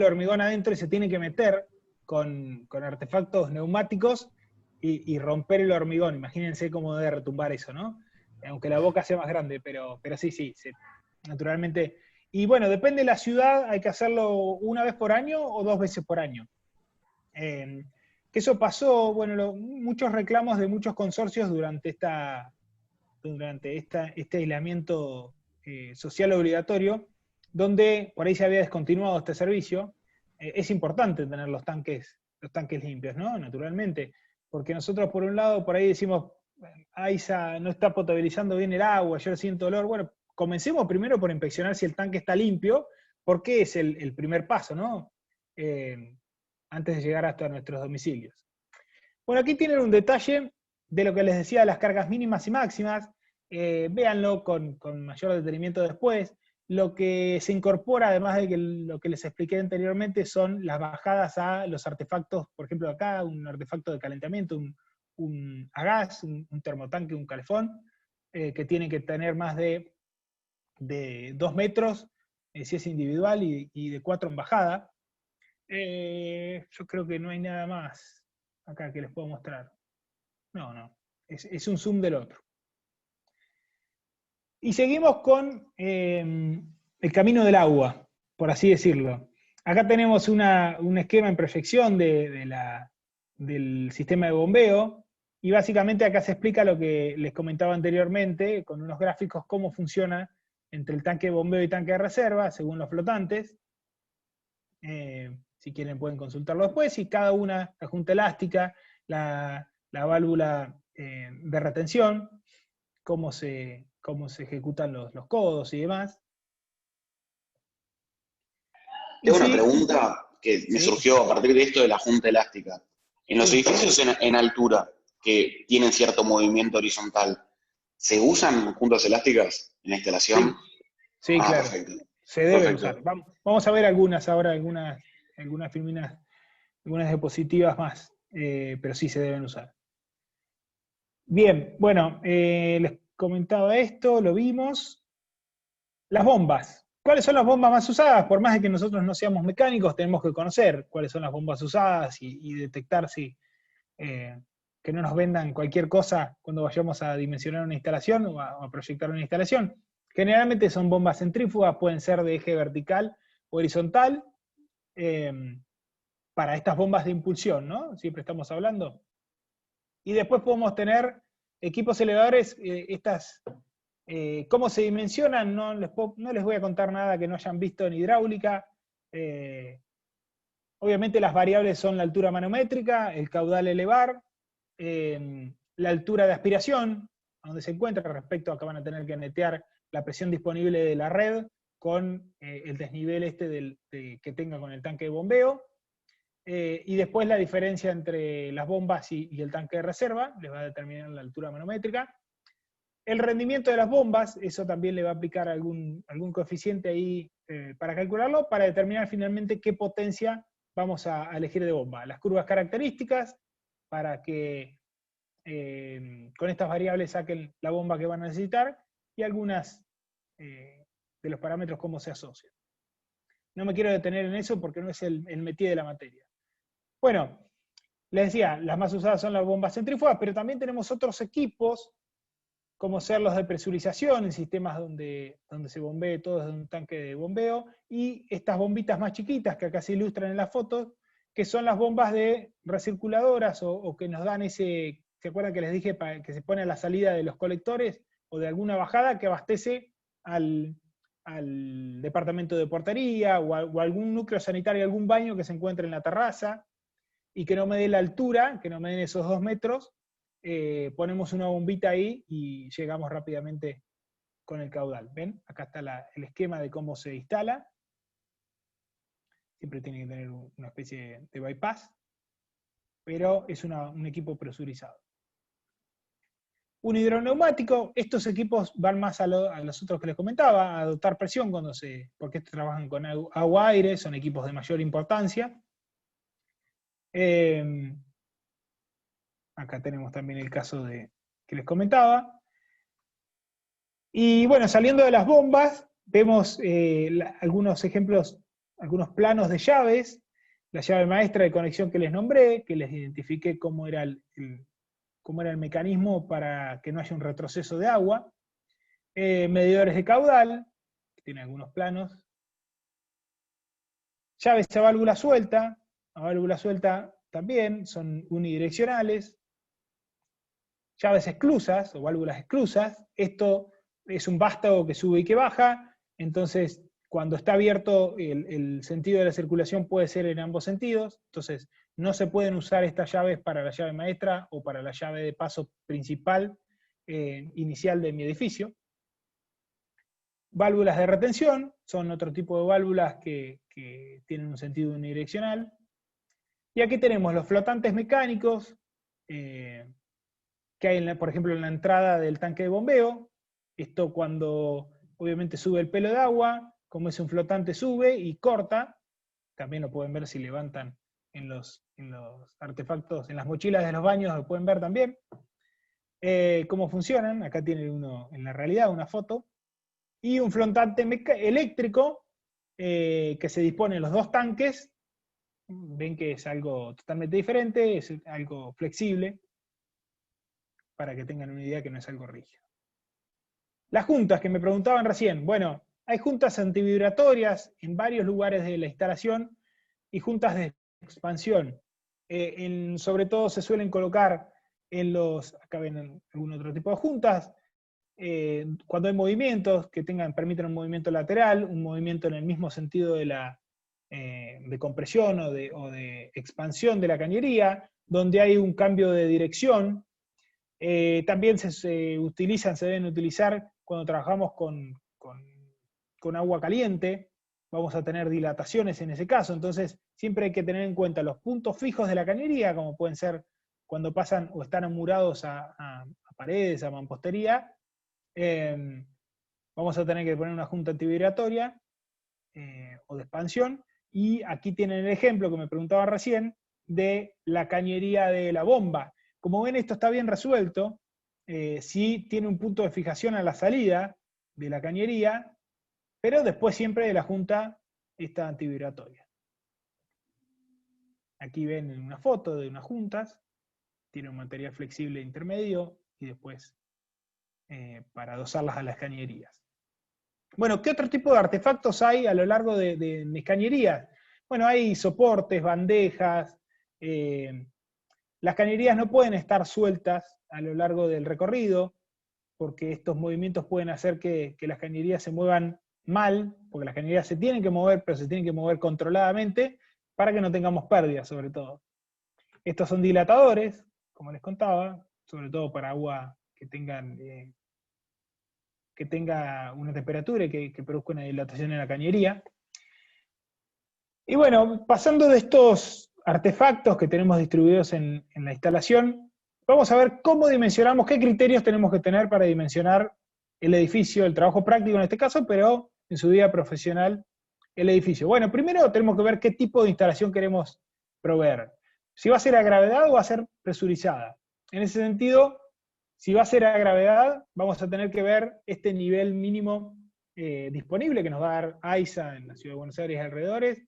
hormigón adentro y se tiene que meter con artefactos neumáticos y romper el hormigón. Imagínense cómo debe retumbar eso, ¿no? Aunque la boca sea más grande, pero sí, naturalmente. Y bueno, depende de la ciudad, hay que hacerlo una vez por año o 2 veces por año. Que eso pasó, bueno, muchos reclamos de muchos consorcios durante este aislamiento social obligatorio, donde por ahí se había descontinuado este servicio. Es importante tener los tanques limpios, ¿no? Naturalmente, porque nosotros por un lado por ahí decimos, AISA no está potabilizando bien el agua, yo siento olor. Bueno, comencemos primero por inspeccionar si el tanque está limpio, porque es el primer paso, ¿no? Antes de llegar hasta nuestros domicilios. Bueno, aquí tienen un detalle de lo que les decía, las cargas mínimas y máximas. Véanlo con mayor detenimiento después. Lo que se incorpora, además de lo que les expliqué anteriormente, son las bajadas a los artefactos, por ejemplo acá, un artefacto de calentamiento, a gas, un termotanque, un calefón, que tiene que tener más de 2 metros, si es individual, y de 4 en bajada. Yo creo que no hay nada más acá que les puedo mostrar. No, es un zoom del otro. Y seguimos con el camino del agua, por así decirlo. Acá tenemos un esquema en proyección del sistema de bombeo, y básicamente acá se explica lo que les comentaba anteriormente, con unos gráficos, cómo funciona entre el tanque de bombeo y tanque de reserva, según los flotantes. Si quieren pueden consultarlo después, y cada una, la junta elástica, la válvula de retención, cómo se ejecutan los codos y demás. Tengo una pregunta que me surgió a partir de esto de la junta elástica. En los edificios en altura, que tienen cierto movimiento horizontal, ¿se usan juntas elásticas en la instalación? Sí, claro. Perfecto. Se deben usar. Vamos a ver algunas ahora, algunas filminas, algunas diapositivas más, pero sí se deben usar. Bien, bueno, les comentaba esto, lo vimos. Las bombas. ¿Cuáles son las bombas más usadas? Por más de que nosotros no seamos mecánicos, tenemos que conocer cuáles son las bombas usadas y detectar que no nos vendan cualquier cosa cuando vayamos a dimensionar una instalación o a proyectar una instalación. Generalmente son bombas centrífugas, pueden ser de eje vertical o horizontal, para estas bombas de impulsión, ¿no? Siempre estamos hablando. Y después podemos tener equipos elevadores, ¿cómo se dimensionan? No les voy a contar nada que no hayan visto en hidráulica. Obviamente las variables son la altura manométrica, el caudal elevar, la altura de aspiración, a donde se encuentra, respecto a que van a tener que netear la presión disponible de la red con el desnivel que tenga con el tanque de bombeo. Y después la diferencia entre las bombas y el tanque de reserva, les va a determinar la altura manométrica. El rendimiento de las bombas, eso también le va a aplicar algún coeficiente ahí para calcularlo, para determinar finalmente qué potencia vamos a elegir de bomba. Las curvas características, para que con estas variables saquen la bomba que van a necesitar, y algunas de los parámetros cómo se asocian. No me quiero detener en eso porque no es el métier de la materia. Bueno, les decía, las más usadas son las bombas centrífugas, pero también tenemos otros equipos, como ser los de presurización, en sistemas donde se bombee todo desde un tanque de bombeo, y estas bombitas más chiquitas que acá se ilustran en las fotos, que son las bombas de recirculadoras, o que nos dan ¿se acuerdan que les dije que se pone a la salida de los colectores, o de alguna bajada que abastece al departamento de portería, o algún núcleo sanitario, algún baño que se encuentre en la terraza, y que no me dé la altura, que no me den esos 2 metros, ponemos una bombita ahí y llegamos rápidamente con el caudal. ¿Ven? Acá está el esquema de cómo se instala. Siempre tiene que tener una especie de bypass, pero es un equipo presurizado. Un hidroneumático, estos equipos van más a los otros que les comentaba, a dotar presión porque estos trabajan con agua-aire, son equipos de mayor importancia. Acá tenemos también el caso que les comentaba. Y bueno, saliendo de las bombas, vemos algunos ejemplos, algunos planos de llaves, la llave maestra de conexión que les nombré, que les identifiqué cómo era cómo era el mecanismo para que no haya un retroceso de agua. Medidores de caudal, que tiene algunos planos. Llaves a válvula suelta también, son unidireccionales. Llaves esclusas, o válvulas esclusas. Esto es un vástago que sube y que baja, entonces cuando está abierto el sentido de la circulación puede ser en ambos sentidos, entonces no se pueden usar estas llaves para la llave maestra o para la llave de paso principal inicial de mi edificio. Válvulas de retención, son otro tipo de válvulas que tienen un sentido unidireccional. Y aquí tenemos los flotantes mecánicos, que hay, por ejemplo, en la entrada del tanque de bombeo. Esto cuando obviamente sube el pelo de agua, como es un flotante sube y corta. También lo pueden ver si levantan en los artefactos, en las mochilas de los baños, lo pueden ver también. Cómo funcionan, acá tienen uno en la realidad, una foto. Y un flotante eléctrico que se dispone en los dos tanques. Ven que es algo totalmente diferente, es algo flexible, para que tengan una idea que no es algo rígido. Las juntas que me preguntaban recién, bueno, hay juntas antivibratorias en varios lugares de la instalación y juntas de expansión. Sobre todo se suelen colocar en los, acá ven algún otro tipo de juntas, cuando hay movimientos que permitan un movimiento lateral, un movimiento en el mismo sentido de compresión o de expansión de la cañería, donde hay un cambio de dirección. También se deben utilizar cuando trabajamos con agua caliente, vamos a tener dilataciones en ese caso, entonces siempre hay que tener en cuenta los puntos fijos de la cañería, como pueden ser cuando pasan o están amurados a paredes, a mampostería. Vamos a tener que poner una junta antivibratoria o de expansión, y aquí tienen el ejemplo que me preguntaba recién de la cañería de la bomba. Como ven, esto está bien resuelto, sí tiene un punto de fijación a la salida de la cañería, pero después siempre de la junta está antivibratoria. Aquí ven una foto de unas juntas, tiene un material flexible intermedio, y después para adosarlas a las cañerías. Bueno, ¿qué otro tipo de artefactos hay a lo largo de mis cañerías? Bueno, hay soportes, bandejas. Las cañerías no pueden estar sueltas a lo largo del recorrido, porque estos movimientos pueden hacer que las cañerías se muevan mal, porque las cañerías se tienen que mover, pero se tienen que mover controladamente, para que no tengamos pérdidas, sobre todo. Estos son dilatadores, como les contaba, sobre todo para agua que tenga una temperatura y que produzca una dilatación en la cañería. Y bueno, pasando de estos artefactos que tenemos distribuidos en la instalación, vamos a ver cómo dimensionamos, qué criterios tenemos que tener para dimensionar el edificio, el trabajo práctico en este caso, pero en su vida profesional el edificio. Bueno, primero tenemos que ver qué tipo de instalación queremos proveer. Si va a ser a gravedad o va a ser presurizada. En ese sentido, si va a ser a gravedad, vamos a tener que ver este nivel mínimo disponible que nos va a dar AISA en la Ciudad de Buenos Aires y alrededores,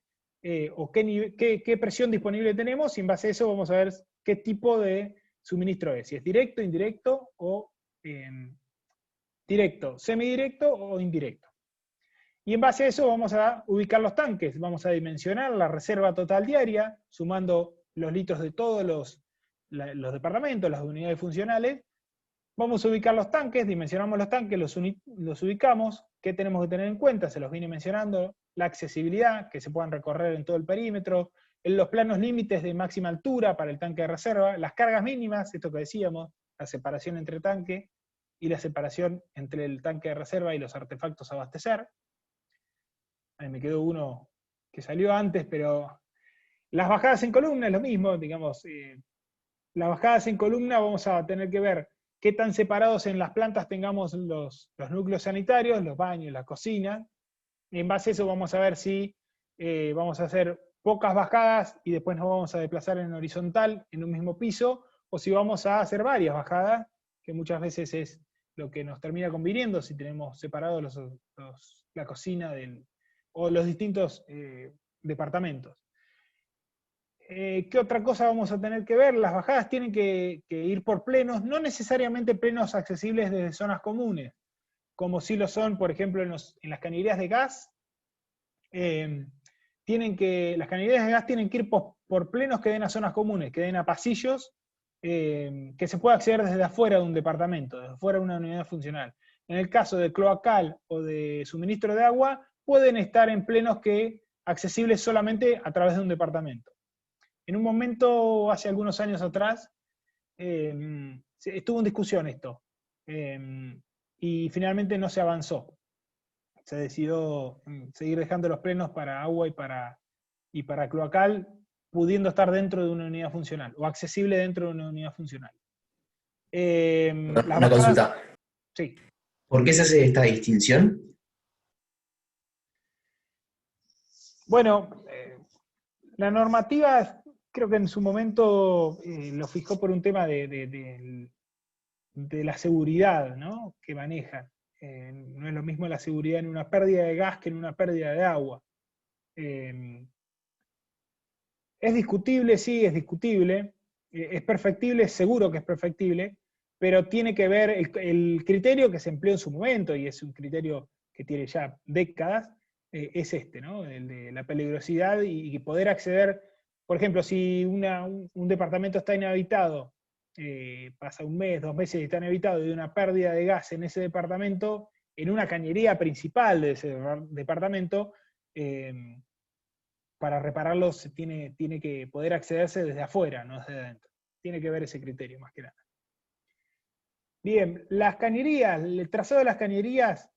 o qué presión disponible tenemos, y en base a eso vamos a ver qué tipo de suministro es, si es directo, indirecto, o directo, semidirecto o indirecto. Y en base a eso vamos a ubicar los tanques, vamos a dimensionar la reserva total diaria, sumando los litros de todos los departamentos, las unidades funcionales. Vamos a ubicar los tanques, dimensionamos los tanques, los ubicamos. ¿Qué tenemos que tener en cuenta? Se los vine mencionando. La accesibilidad, que se puedan recorrer en todo el perímetro, en los planos límites de máxima altura para el tanque de reserva, las cargas mínimas, esto que decíamos, la separación entre tanque y la separación entre el tanque de reserva y los artefactos a abastecer. Ahí me quedó uno que salió antes, pero las bajadas en columna es lo mismo, digamos. Las bajadas en columna vamos a tener que ver qué tan separados en las plantas tengamos los núcleos sanitarios, los baños, la cocina. Y en base a eso vamos a ver si vamos a hacer pocas bajadas y después nos vamos a desplazar en horizontal en un mismo piso, o si vamos a hacer varias bajadas, que muchas veces es lo que nos termina conviniendo si tenemos separados la cocina o los distintos departamentos. ¿Qué otra cosa vamos a tener que ver? Las bajadas tienen que ir por plenos, no necesariamente plenos accesibles desde zonas comunes, como si lo son, por ejemplo, en las cañerías de gas. Las cañerías de gas tienen que ir por plenos que den a zonas comunes, que den a pasillos, que se pueda acceder desde afuera de un departamento, desde afuera de una unidad funcional. En el caso de cloacal o de suministro de agua, pueden estar en plenos accesibles solamente a través de un departamento. En un momento, hace algunos años atrás, estuvo en discusión esto, y finalmente no se avanzó. Se decidió seguir dejando los plenos para agua y para cloacal, pudiendo estar dentro de una unidad funcional, o accesible dentro de una unidad funcional. Una consulta. Sí. ¿Por qué se hace esta distinción? Bueno, la normativa creo que en su momento lo fijó por un tema de la seguridad, ¿no?, que manejan. No es lo mismo la seguridad en una pérdida de gas que en una pérdida de agua. ¿Es discutible? Sí, es discutible. ¿Es perfectible? Seguro que es perfectible, pero tiene que ver el criterio que se empleó en su momento, y es un criterio que tiene ya décadas, es este, ¿no?, el de la peligrosidad y poder acceder. Por ejemplo, si un departamento está inhabitado, pasa un mes, 2 meses y está inhabitado, y hay una pérdida de gas en ese departamento, en una cañería principal de ese departamento, para repararlo tiene que poder accederse desde afuera, no desde adentro. Tiene que ver ese criterio, más que nada. Bien, las cañerías, el trazado de las cañerías,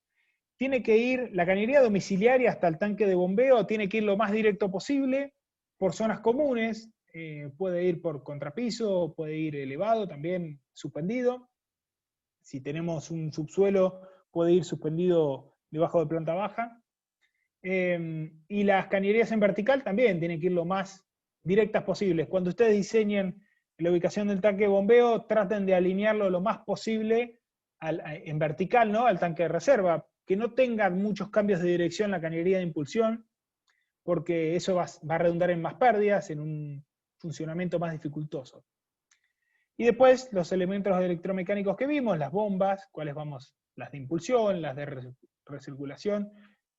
tiene que ir, la cañería domiciliaria hasta el tanque de bombeo, tiene que ir lo más directo posible, por zonas comunes, puede ir por contrapiso, puede ir elevado, también suspendido. Si tenemos un subsuelo, puede ir suspendido debajo de planta baja. Y las cañerías en vertical también tienen que ir lo más directas posibles. Cuando ustedes diseñen la ubicación del tanque de bombeo, traten de alinearlo lo más posible en vertical, ¿no?, al tanque de reserva, que no tengan muchos cambios de dirección la cañería de impulsión, porque eso va a redundar en más pérdidas, en un funcionamiento más dificultoso. Y después los elementos electromecánicos que vimos, las bombas, las de impulsión, las de recirculación,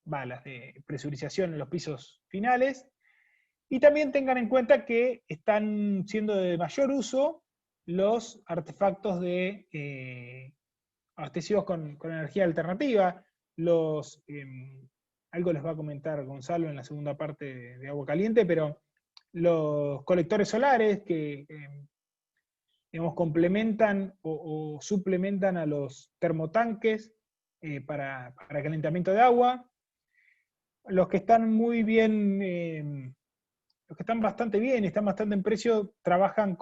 las de presurización en los pisos finales. Y también tengan en cuenta que están siendo de mayor uso los artefactos abastecidos con energía alternativa, algo les va a comentar Gonzalo en la segunda parte de agua caliente, pero los colectores solares que complementan o suplementan a los termotanques para calentamiento de agua. Los que están muy bien, los que están bastante bien, están bastante en precio, trabajan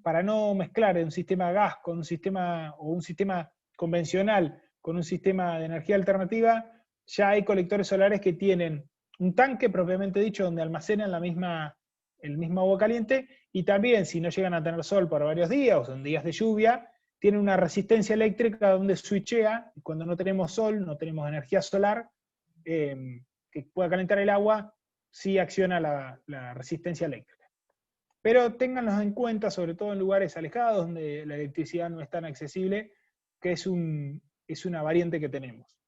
para no mezclar un sistema gas con un sistema convencional con un sistema de energía alternativa. Ya hay colectores solares que tienen un tanque propiamente dicho donde almacenan el mismo agua caliente, y también, si no llegan a tener sol por varios días o son días de lluvia, tienen una resistencia eléctrica donde switchea, y cuando no tenemos sol, no tenemos energía solar que pueda calentar el agua, sí acciona la resistencia eléctrica. Pero ténganlos en cuenta, sobre todo en lugares alejados donde la electricidad no es tan accesible, que es una variante que tenemos.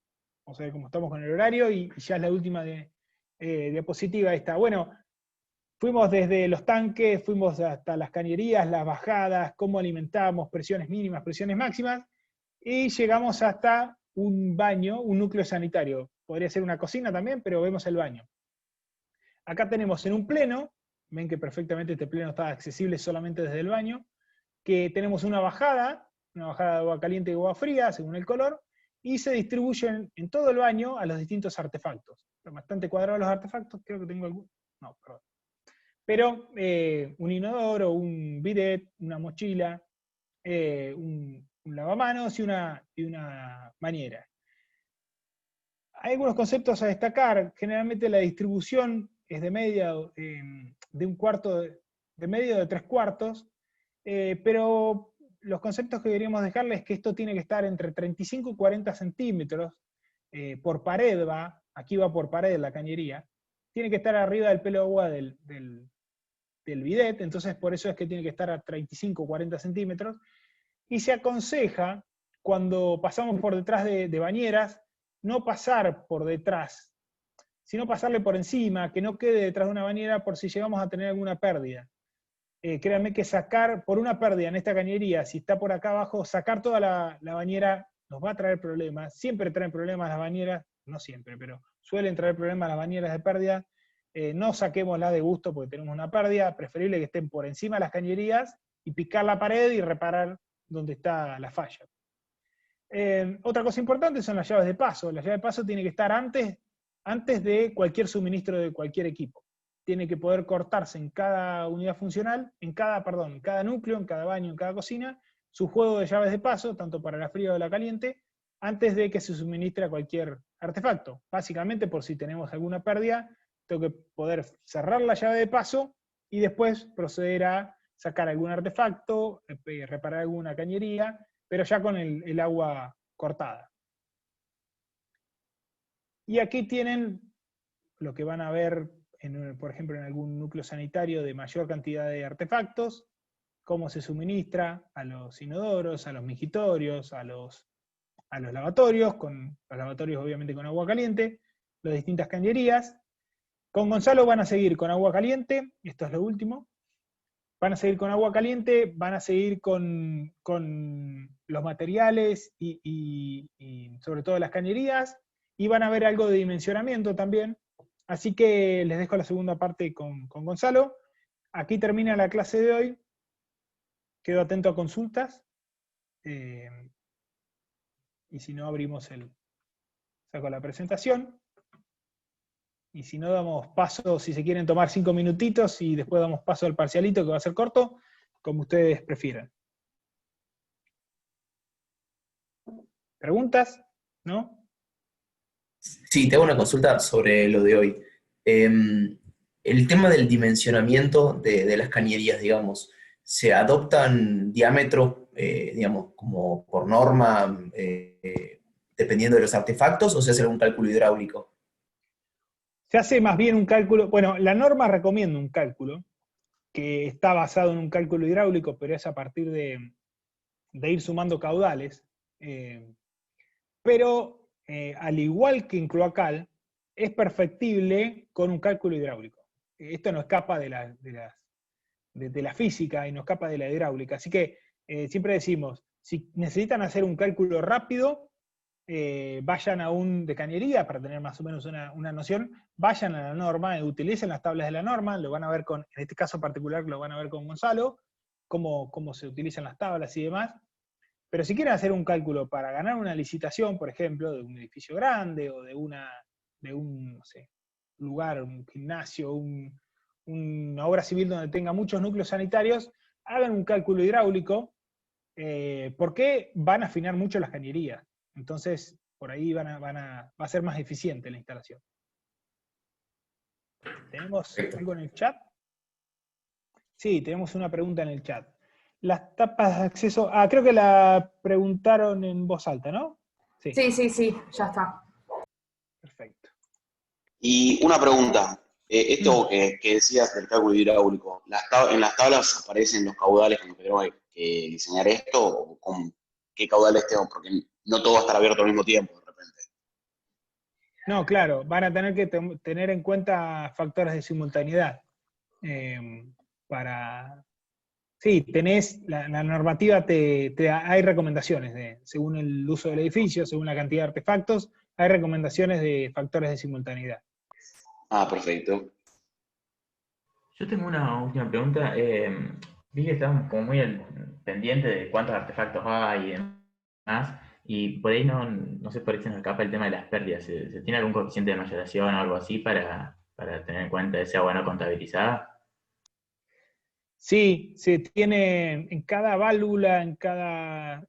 Vamos a ver cómo estamos con el horario, y ya es la última diapositiva esta. Bueno, fuimos desde los tanques, fuimos hasta las cañerías, las bajadas, cómo alimentamos, presiones mínimas, presiones máximas, y llegamos hasta un baño, un núcleo sanitario. Podría ser una cocina también, pero vemos el baño. Acá tenemos en un pleno, ven que perfectamente este pleno está accesible solamente desde el baño, que tenemos una bajada de agua caliente y agua fría, según el color, y se distribuyen en todo el baño a los distintos artefactos. Son bastante cuadrados los artefactos, creo que tengo algunos. No, perdón. Pero un inodoro, un bidet, una mochila, un lavamanos y una bañera. Hay algunos conceptos a destacar. Generalmente la distribución es de media, de un cuarto, de medio de 3/4, pero los conceptos que deberíamos dejarles es que esto tiene que estar entre 35 y 40 centímetros por pared, aquí va por pared la cañería, tiene que estar arriba del pelo de agua del del bidet, entonces por eso es que tiene que estar a 35 o 40 centímetros, y se aconseja, cuando pasamos por detrás de bañeras, no pasar por detrás, sino pasarle por encima, que no quede detrás de una bañera por si llegamos a tener alguna pérdida. Créanme que sacar por una pérdida en esta cañería, si está por acá abajo, sacar toda la bañera nos va a traer problemas. Siempre traen problemas las bañeras, no siempre, pero suelen traer problemas las bañeras de pérdida. No saquémosla de gusto porque tenemos una pérdida, preferible que estén por encima de las cañerías y picar la pared y reparar donde está la falla. Otra cosa importante son las llaves de paso. La llave de paso tiene que estar antes de cualquier suministro de cualquier equipo. Tiene que poder cortarse en cada unidad funcional, en cada núcleo, en cada baño, en cada cocina, su juego de llaves de paso, tanto para la fría o la caliente, antes de que se suministre a cualquier artefacto. Básicamente, por si tenemos alguna pérdida, tengo que poder cerrar la llave de paso y después proceder a sacar algún artefacto, reparar alguna cañería, pero ya con el agua cortada. Y aquí tienen lo que van a ver, por ejemplo, en algún núcleo sanitario de mayor cantidad de artefactos, cómo se suministra a los inodoros, a los mijitorios, a los lavatorios, obviamente con agua caliente, las distintas cañerías. Con Gonzalo van a seguir con agua caliente, esto es lo último. Van a seguir con agua caliente, van a seguir con los materiales y sobre todo las cañerías, y van a ver algo de dimensionamiento también. Así que les dejo la segunda parte con Gonzalo. Aquí termina la clase de hoy. Quedo atento a consultas. Y si no, abrimos saco la presentación. Y si no, damos paso, si se quieren tomar 5 minutitos, y después damos paso al parcialito, que va a ser corto, como ustedes prefieran. ¿Preguntas? ¿No? Sí, tengo una consulta sobre lo de hoy. El tema del dimensionamiento de las cañerías, digamos, ¿se adoptan diámetros, digamos, como por norma, dependiendo de los artefactos, o se hace algún cálculo hidráulico? Se hace más bien un cálculo, bueno, la norma recomienda un cálculo, que está basado en un cálculo hidráulico, pero es a partir de ir sumando caudales. Pero al igual que en cloacal, es perfectible con un cálculo hidráulico. Esto no escapa de la física y no escapa de la hidráulica. Así que siempre decimos, si necesitan hacer un cálculo rápido, vayan a un de cañería para tener más o menos una noción, vayan a la norma, utilicen las tablas de la norma, lo van a ver en este caso particular lo van a ver con Gonzalo, cómo se utilizan las tablas y demás. Pero si quieren hacer un cálculo para ganar una licitación, por ejemplo, de un edificio grande o de un no sé, lugar, un gimnasio, una obra civil donde tenga muchos núcleos sanitarios, hagan un cálculo hidráulico, porque van a afinar mucho las cañerías. Entonces, por ahí va a ser más eficiente la instalación. ¿Tenemos algo en el chat? Sí, tenemos una pregunta en el chat. Las tapas de acceso... creo que la preguntaron en voz alta, ¿no? Sí, ya está. Perfecto. Y una pregunta. Esto que decías del cálculo hidráulico, ¿en las tablas aparecen los caudales cuando tenemos que diseñar esto? ¿O con qué caudales tengo? Porque no todo va a estar abierto al mismo tiempo, de repente. No, claro, van a tener que tener en cuenta factores de simultaneidad. Sí, tenés, la normativa hay recomendaciones, según el uso del edificio, según la cantidad de artefactos, hay recomendaciones de factores de simultaneidad. Perfecto. Yo tengo una última pregunta. Vi que estábamos como muy pendientes de cuántos artefactos hay y demás, y por ahí no sé, por ahí se nos escapa el tema de las pérdidas. ¿Se tiene algún coeficiente de mayoración o algo así para tener en cuenta esa agua no contabilizada? Sí, se tiene en cada válvula, en cada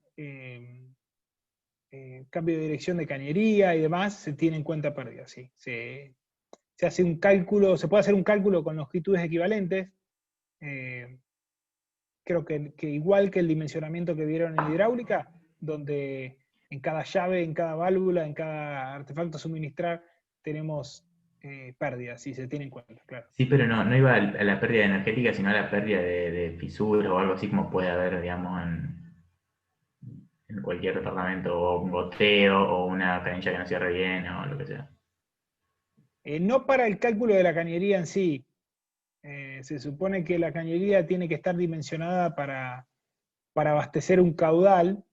cambio de dirección de cañería y demás, se tiene en cuenta pérdidas, sí. Se hace un cálculo, se puede hacer un cálculo con longitudes equivalentes. Creo que igual que el dimensionamiento que vieron en hidráulica, donde en cada llave, en cada válvula, en cada artefacto a suministrar, tenemos pérdidas, si se tiene en cuenta, claro. Sí, pero no iba a la pérdida energética, sino a la pérdida de fisuras o algo así como puede haber, digamos, en cualquier departamento, o un goteo, o una canilla que no cierre bien, o lo que sea. No para el cálculo de la cañería en sí. Se supone que la cañería tiene que estar dimensionada para abastecer un caudal,